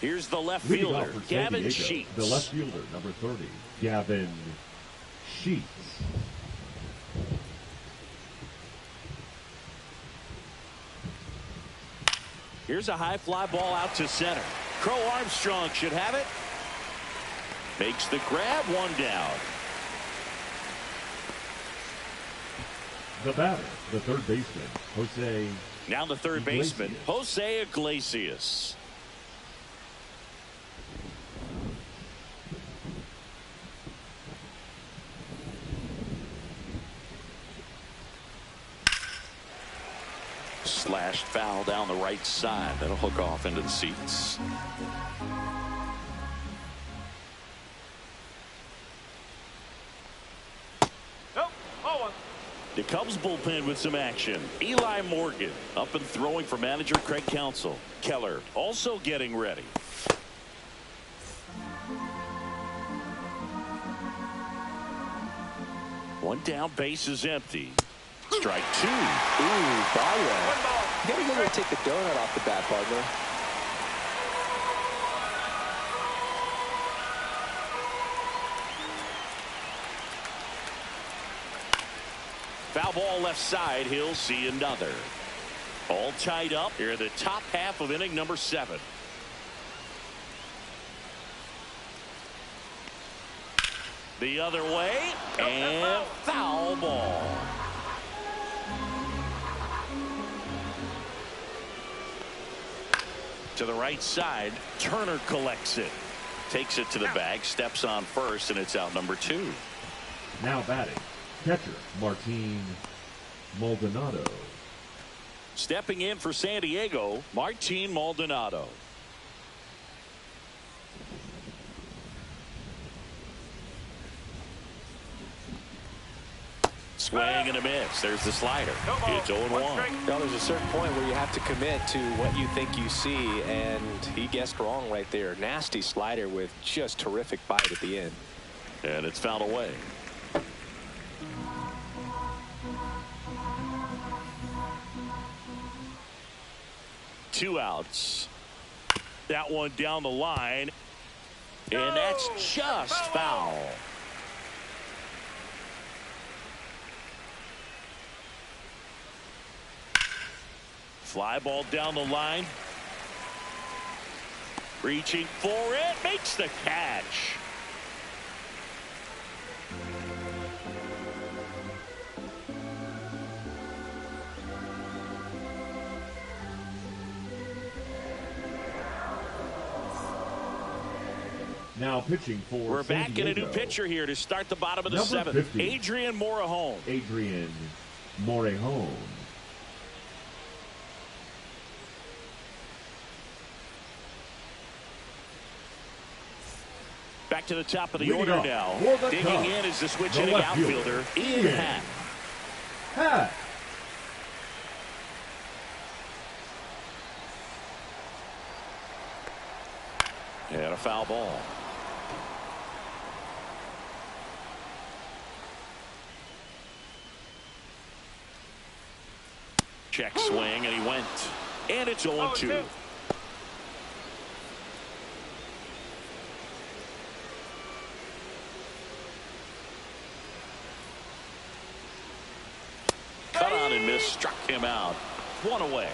Here's the left Leading fielder, off for San Gavin Diego, Sheets. the left fielder, number 30, Gavin Sheets. Here's a high fly ball out to center. Crow Armstrong should have it. Makes the grab, 1 down. The batter, the third baseman, Jose. Now the third baseman, Jose Iglesias. Slashed foul down the right side. That'll hook off into the seats. Nope. Oh, one. The Cubs bullpen with some action. Eli Morgan up and throwing for manager Craig Counsell. Keller also getting ready. One down, base is empty. Strike 2. Ooh, Baya. 1 ball. You gotta go there and take the donut off the bat, partner. Foul ball left side. He'll see another. All tied up here in the top half of inning number 7. The other way, and foul ball. To the right side, Turner collects it. Takes it to the bag, steps on first, and it's out number 2. Now batting, catcher, Martin Maldonado. Stepping in for San Diego, Martin Maldonado. Swing and a miss. There's the slider. It's 0-1. Now, there's a certain point where you have to commit to what you think you see, and he guessed wrong right there. Nasty slider with just terrific bite at the end. And it's fouled away. Two outs. That one down the line. And that's just foul. Fly ball down the line. Reaching for it. Makes the catch. Now pitching for We're San back in a new Diego, pitcher here to start the bottom of the number 7th. 50. Adrian Morejon. Adrian Morejon. Back to the top of the Leading order off now. for the Digging Cubs, in is the switch the hitting left outfielder, fielder, Ian Ian Happ. Happ. And a foul ball. Check swing, and he went. And it's 0-2. Cut on and missed, struck him out. 1 away.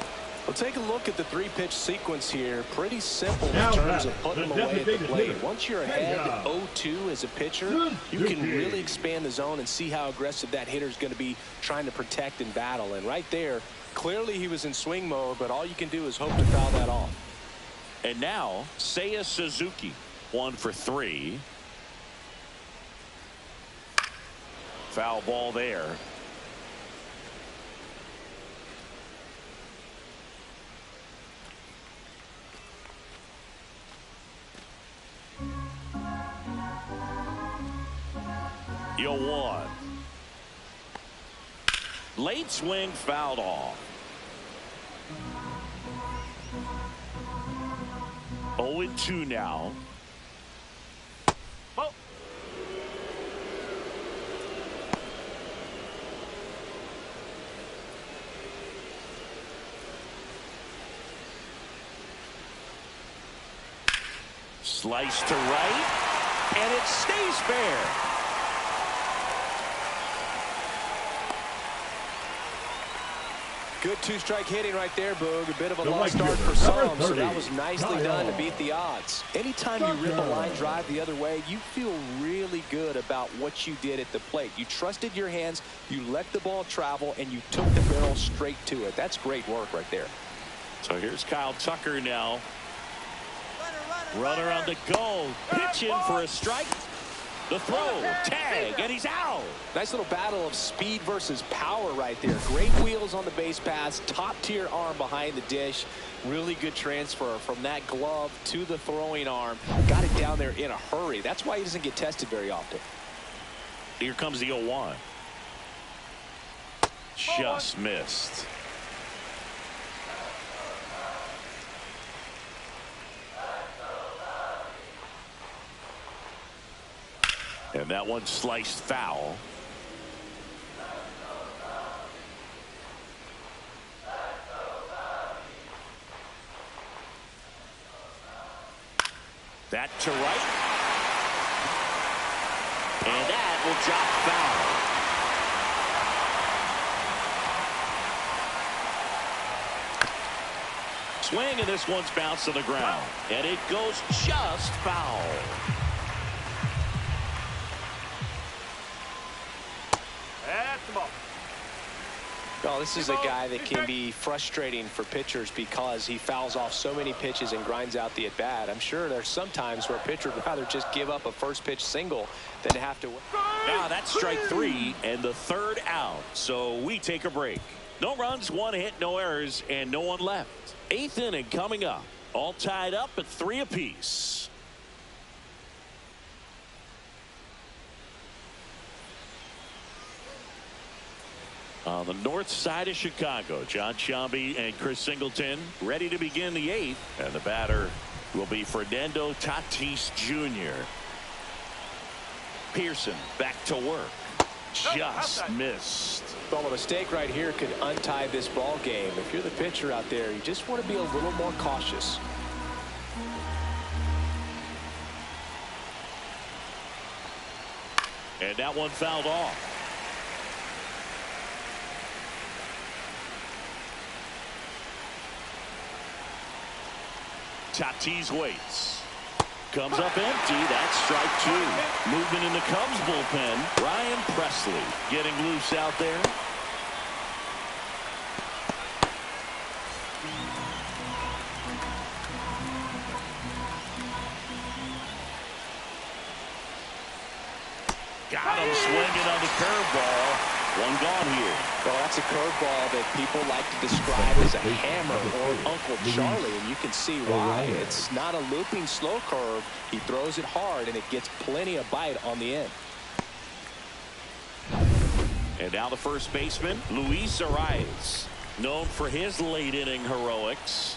Well, take a look at the 3-pitch sequence here. Pretty simple in Now terms of back, putting the them away at the designated plate. hitter. Once you're ahead 0-2 as a pitcher, you can really expand the zone and see how aggressive that hitter is going to be trying to protect and battle. And right there, clearly he was in swing mode, but all you can do is hope to foul that off. And now, Seiya Suzuki, 1 for 3. Foul ball there. Yo, 1. Late swing fouled off. 0-2 now. Oh. Slice to right, and it stays fair. Good two-strike hitting right there, Boog. A bit of a The lost right start fielder, for some, number so 30, that was nicely Kyle. done to beat the odds. Anytime you rip a line drive the other way, you feel really good about what you did at the plate. You trusted your hands, you let the ball travel, and you took the barrel straight to it. That's great work right there. So here's Kyle Tucker now. Runner on the go. Pitch in for a strike. The throw, tag, and he's out. Nice little battle of speed versus power right there. Great wheels on the base pass, top-tier arm behind the dish. Really good transfer from that glove to the throwing arm. Got it down there in a hurry. That's why he doesn't get tested very often. Here comes the 0-1. Just missed. And that one sliced foul. That to right. And that will drop foul. Swing, and this one's bounced to the ground. And it goes just foul. Well, this is a guy that can be frustrating for pitchers because he fouls off so many pitches and grinds out the at-bat. I'm sure there's some times where a pitcher would rather just give up a first pitch single than have to. Now that's strike 3 and the third out. So we take a break. No runs, 1 hit, no errors, and no one left. 8th inning coming up. All tied up at 3 apiece. On the north side of Chicago, John Sciambi and Chris Singleton ready to begin the 8th. And the batter will be Fernando Tatis Jr. Pearson back to work. Just missed. Well, a mistake right here could untie this ball game. If you're the pitcher out there, you just want to be a little more cautious. And that one fouled off. Tatis waits. Comes up empty. That's strike 2. Movement in the Cubs bullpen. Ryan Presley getting loose out there. Got him swinging on the curveball. One gone here. Well, that's a curveball that people like to describe as a hammer or Uncle Charlie, and you can see why. It's not a looping slow curve. He throws it hard, and it gets plenty of bite on the end. And now the first baseman, Luis Arias, known for his late inning heroics.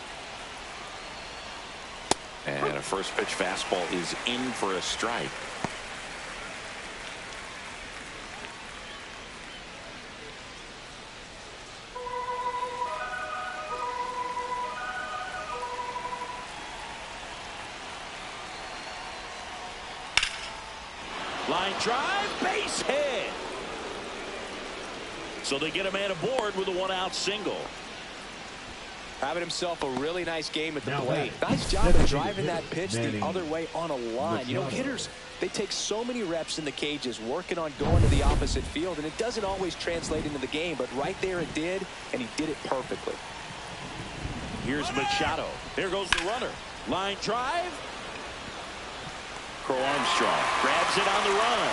And a first pitch fastball is in for a strike. Line drive, base hit. So they get a man aboard with a 1-out single. Having himself a really nice game at the Now plate. back. Nice job of 17 driving that pitch the Manning other way on a line. You know, Machado. hitters, they take so many reps in the cages working on going to the opposite field, and it doesn't always translate into the game, but right there it did, and he did it perfectly. Here's Machado. There goes the runner. Line drive. Crow Armstrong grabs it on the run.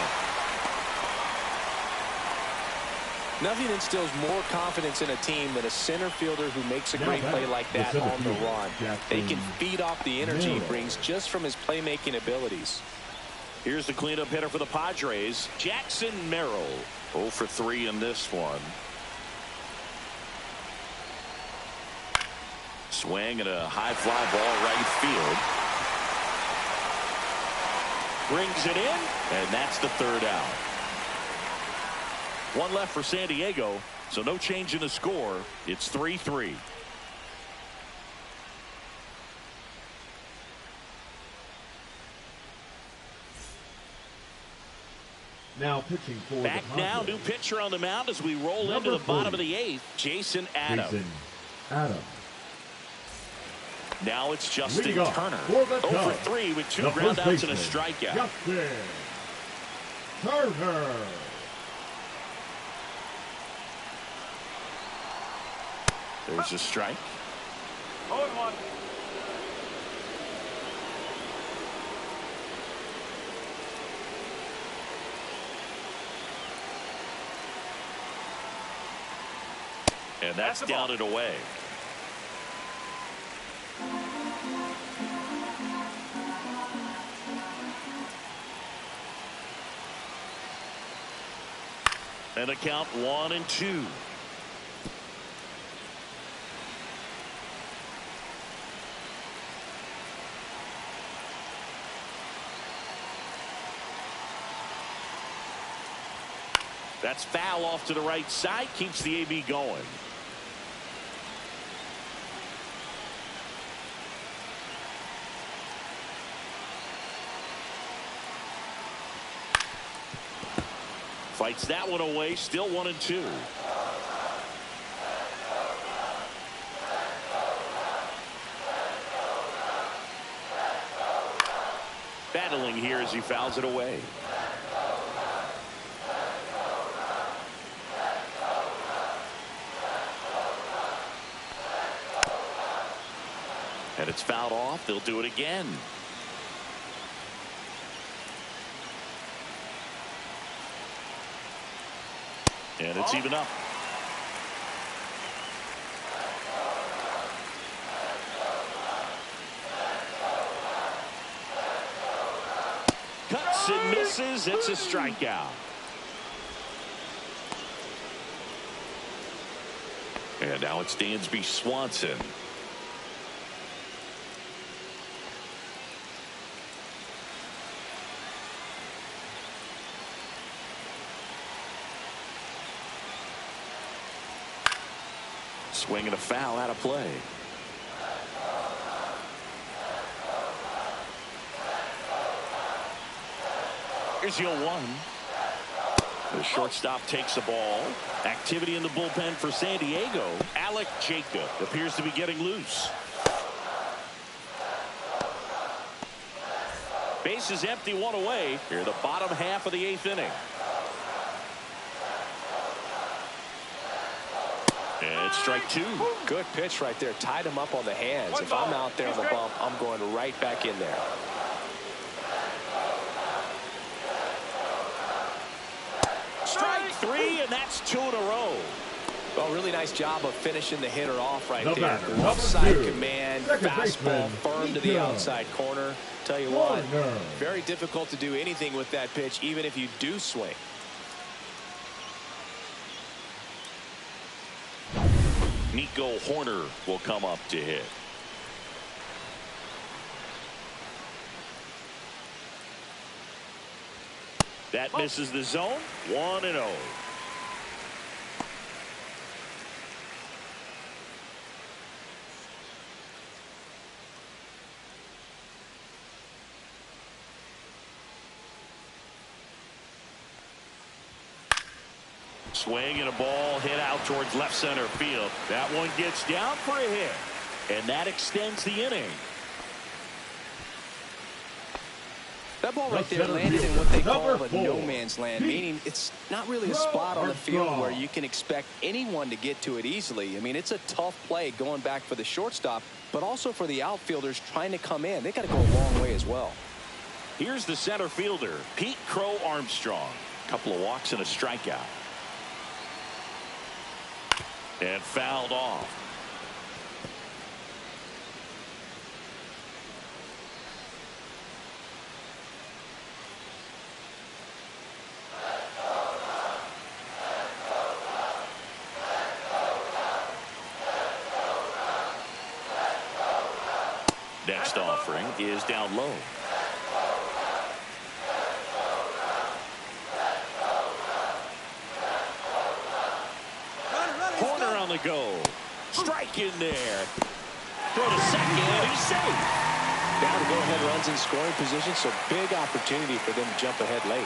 Nothing instills more confidence in a team than a center fielder who makes a great play like that on the run. They can feed off the energy he brings just from his playmaking abilities. Here's the cleanup hitter for the Padres, Jackson Merrill. 0 for 3 in this one. Swing and a high fly ball right field. Brings it in, and that's the third out. One left for San Diego, so no change in the score. It's 3-3. Now pitching for Back the now, Padres. new pitcher on the mound as we roll Number into the bottom 40. of the eighth, Jason Adams. Jason Adams. Now it's Justin Leading off Turner. for the 0 for Cubs, 3 with 2 the ground first outs and a baseman, strikeout. Justin Turner. There's a strike. 0-1. And that's down and away. And a count 1-2. That's foul off to the right side, keeps the AB going. Fights that one away, still 1-2. Battling here as he fouls it away. And it's fouled off. They'll do it again. And it's even up. Cuts and misses. It's a strikeout. And now it's Dansby Swanson. Swing and a foul out of play. Here's the 0-1. The shortstop takes the ball. Activity in the bullpen for San Diego. Alec Jacob appears to be getting loose. Base is empty, one away. Here, the bottom half of the 8th inning. And it's strike 2. Good pitch right there. Tied him up on the hands. If I'm out there on the bump, I'm going right back in there. Strike 3, and that's 2 in a row. Well, really nice job of finishing the hitter off right The there. batter, number Offside 2, command, second fastball baseman, firm to the outside corner. Tell you what, Warner. very difficult to do anything with that pitch, even if you do swing. Nico Horner will come up to hit. That misses the zone. 1-0. Swing and a ball hit out towards left center field. That one gets down for a hit, and that extends the inning. That ball right The there center landed in fielder, what they call number a 4, no man's land, meaning it's not really a spot on the field where you can expect anyone to get to it easily. I mean, it's a tough play going back for the shortstop, but also for the outfielders trying to come in. They got to go a long way as well. Here's the center fielder, Pete Crow Armstrong. A couple of walks and a strikeout. And fouled off. Next offering is down low. Corner on the go. Strike in there. Throw to second, and he's safe. Now to go-ahead runs in scoring position, so big opportunity for them to jump ahead late.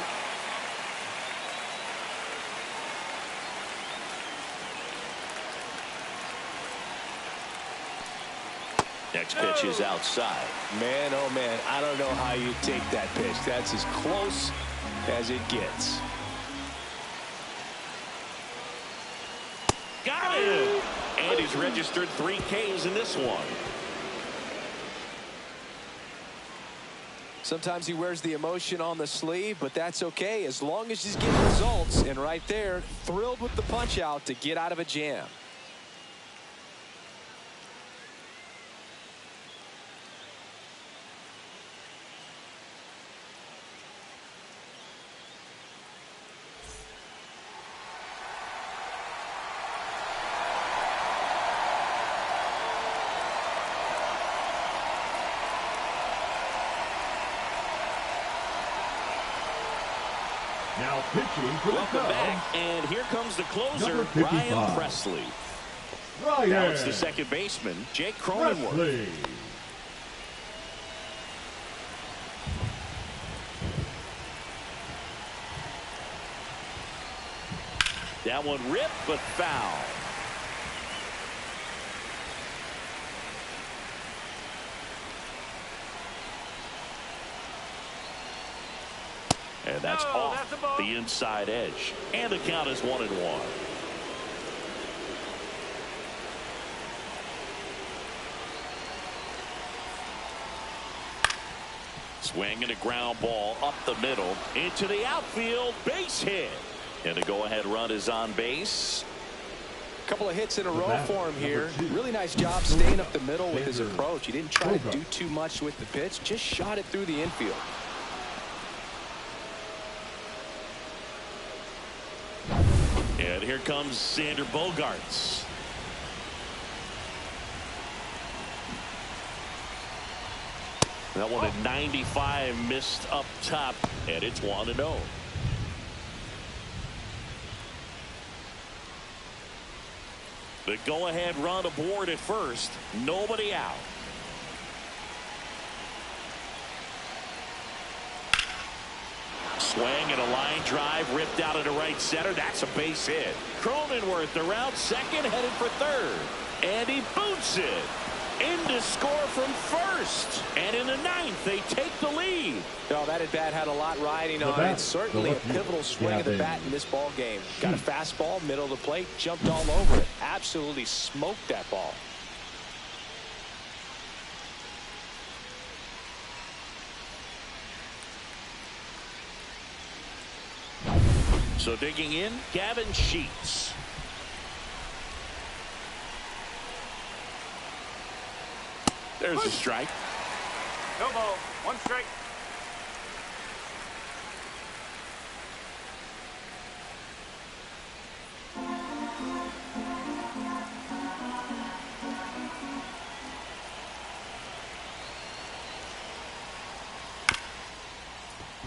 Next pitch is outside. Man, oh man, I don't know how you take that pitch. That's as close as it gets. Got him! And he's registered 3 Ks in this one. Sometimes he wears the emotion on the sleeve, but that's okay as long as he's getting results. And right there, thrilled with the punch out to get out of a jam. Now pitching for the Welcome Cubs, back, and here comes the closer, number 55, Ryan Presley. Ryan Now it's the second baseman, Jake Cronenworth. Presley. That one ripped, but foul. And that's off the inside edge. And the count is 1-1. Swinging a ground ball up the middle into the outfield, base hit. And the go-ahead run is on base. A couple of hits in a row for him here. Really nice job staying up the middle with his approach. He didn't try to do too much with the pitch, just shot it through the infield. And here comes Xander Bogaerts. That one at 95 missed up top, and it's 1-0. The go-ahead run aboard at first. Nobody out. Swing and a line drive ripped out into right center. That's a base hit. Cronenworth around second, headed for third. And he boots it. In to score from first. And in the ninth, they take the lead. No, that at-bat had a lot riding on it. Certainly a pivotal swing of the bat in this ball game. Got a fastball, middle of the plate, jumped all over it. Absolutely smoked that ball. So digging in, Gavin Sheets. There's a strike. No ball. 1 strike.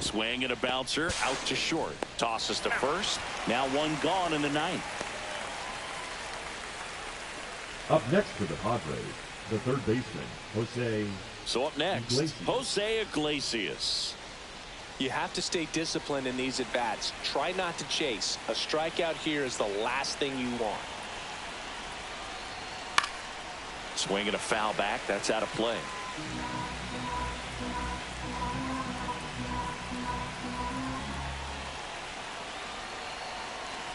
Swing and a bouncer out to short. Tosses to first. Now one gone in the ninth. Up next for the Padres, the third baseman, Jose. So up next, Iglesias. Jose Iglesias. You have to stay disciplined in these at-bats. Try not to chase. A strikeout here is the last thing you want. Swing and a foul back. That's out of play.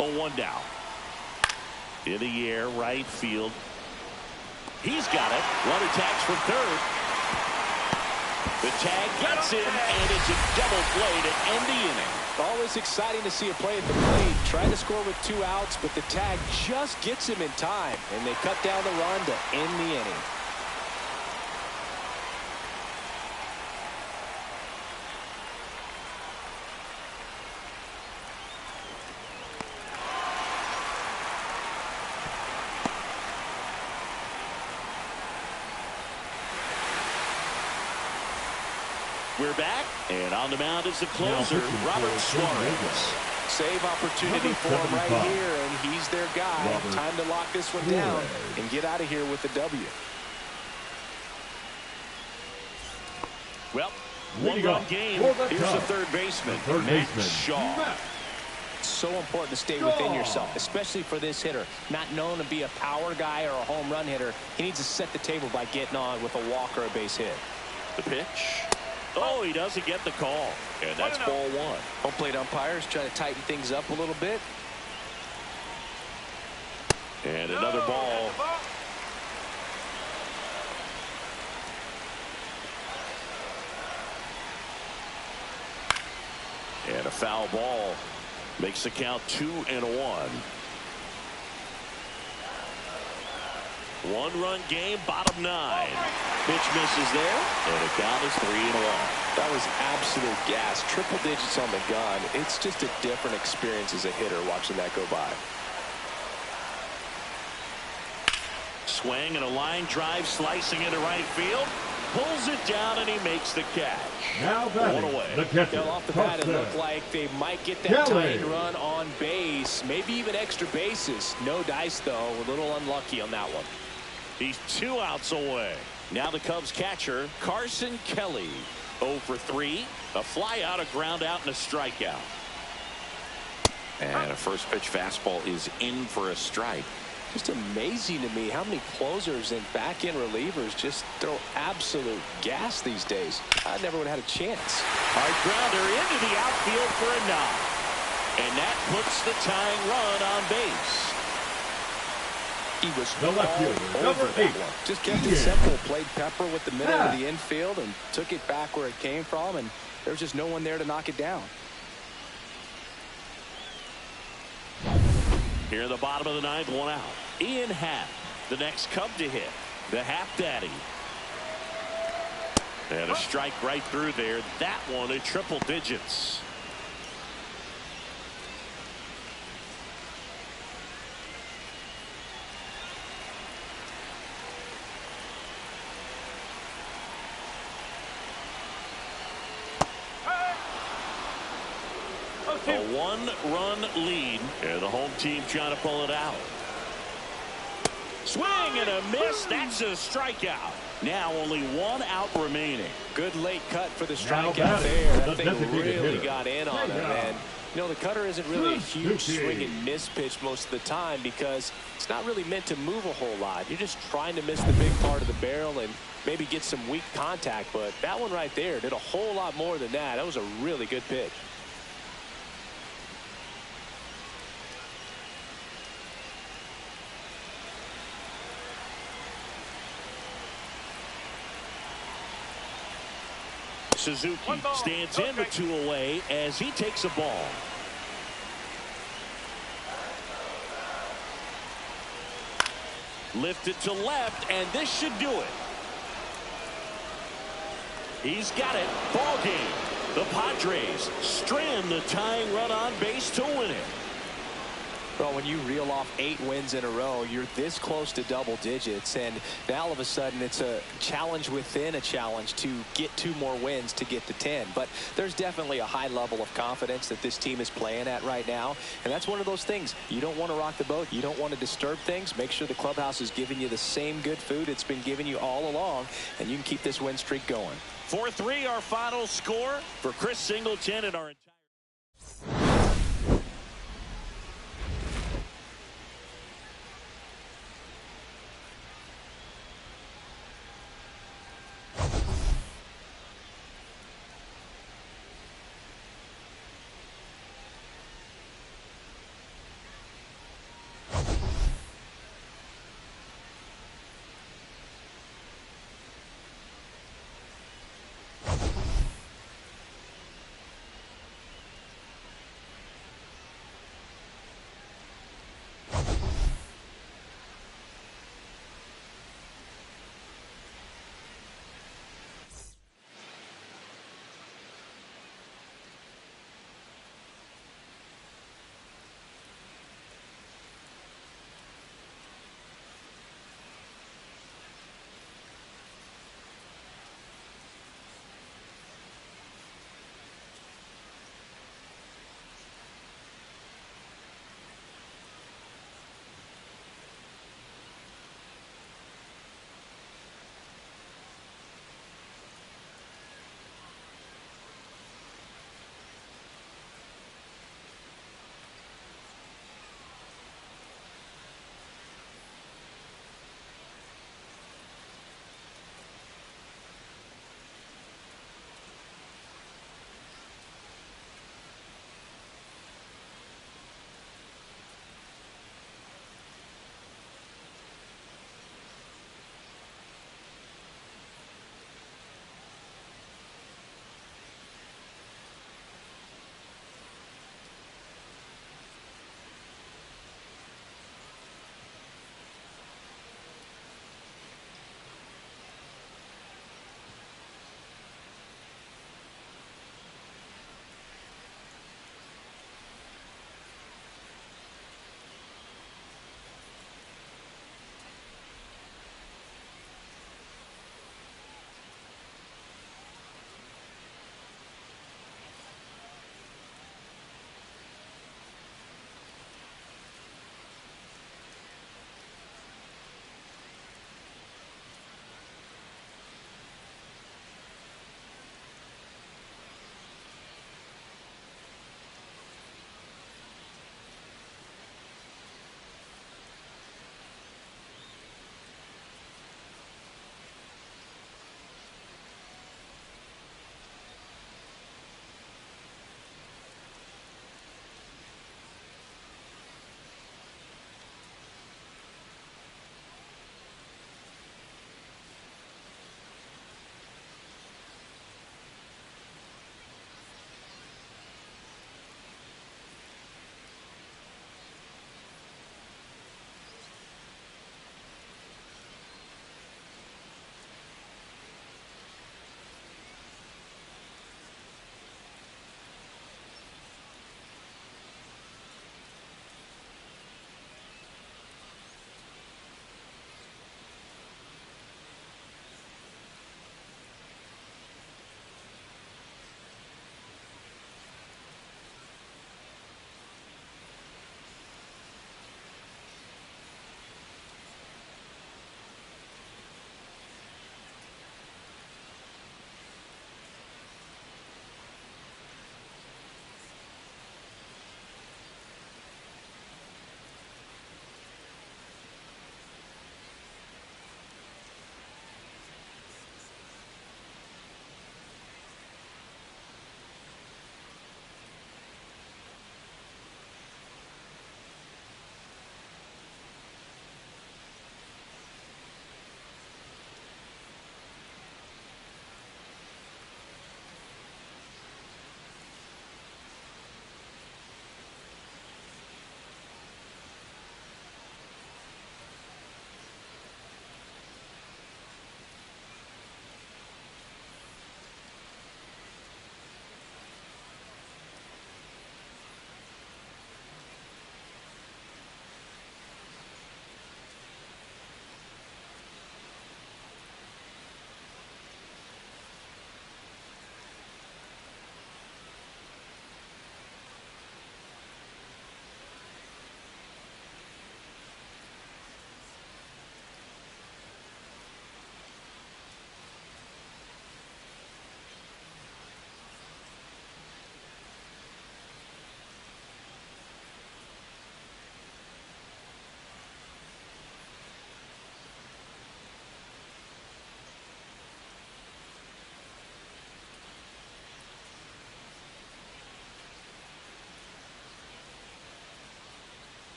Oh, 1 down. In the air, right field. He's got it. Runner tags from third. The tag gets him, and it's a double play to end the inning. Always exciting to see a play at the plate. Trying to score with 2 outs, but the tag just gets him in time, and they cut down the run to end the inning. We're back, and on the mound is the closer, Robert Suarez. Save opportunity for him right here, and he's their guy. Time to lock this one down and get out of here with the W. Well, one-run game. Here's the third baseman, Matt Shaw. So important to stay within yourself, especially for this hitter. Not known to be a power guy or a home run hitter. He needs to set the table by getting on with a walk or a base hit. The pitch. Oh, he doesn't get the call. And that's ball one. Home plate umpires try to tighten things up a little bit. And another ball. And a foul ball. Makes the count 2-1. One-run game, bottom 9. Pitch misses there, and the count is 3-1. That was absolute gas. Triple digits on the gun. It's just a different experience as a hitter watching that go by. Swing and a line drive slicing into right field. Pulls it down, and he makes the catch. Now one away. The catcher, off the bat, it looked like they might get that tying run on base. Maybe even extra bases. No dice, though. A little unlucky on that one. He's 2 outs away. Now the Cubs catcher, Carson Kelly. 0 for 3. A fly out, a ground out, and a strikeout. And a first pitch fastball is in for a strike. Just amazing to me how many closers and back-end relievers just throw absolute gas these days. I never would have had a chance. Hard grounder into the outfield for a knock. And that puts the tying run on base. He was the left fielder, number 8. Just kept it simple. Played pepper with the middle of the infield and took it back where it came from. And there was just no one there to knock it down. Here in the bottom of the 9th, 1 out. Ian Happ, the next Cub to hit. The Happ Daddy. And a strike right through there. That one in triple digits. A 1-run lead, and the home team trying to pull it out. Swing and a miss. That's a strikeout. Now only 1 out remaining. Good late cut for the strikeout there. That thing really got in on him. And you know, the cutter isn't really a huge swing and miss pitch most of the time because it's not really meant to move a whole lot. You're just trying to miss the big part of the barrel and maybe get some weak contact. But that one right there did a whole lot more than that. That was a really good pitch. Suzuki stands in with 2 away as he takes a ball. Lifted to left, and this should do it. He's got it. Ball game. The Padres strand the tying run on base to win it. Well, when you reel off 8 wins in a row, you're this close to double digits, and now all of a sudden it's a challenge within a challenge to get 2 more wins to get to 10. But there's definitely a high level of confidence that this team is playing at right now, and that's one of those things. You don't want to rock the boat. You don't want to disturb things. Make sure the clubhouse is giving you the same good food it's been giving you all along, and you can keep this win streak going. 4-3 our final score for Chris Singleton and our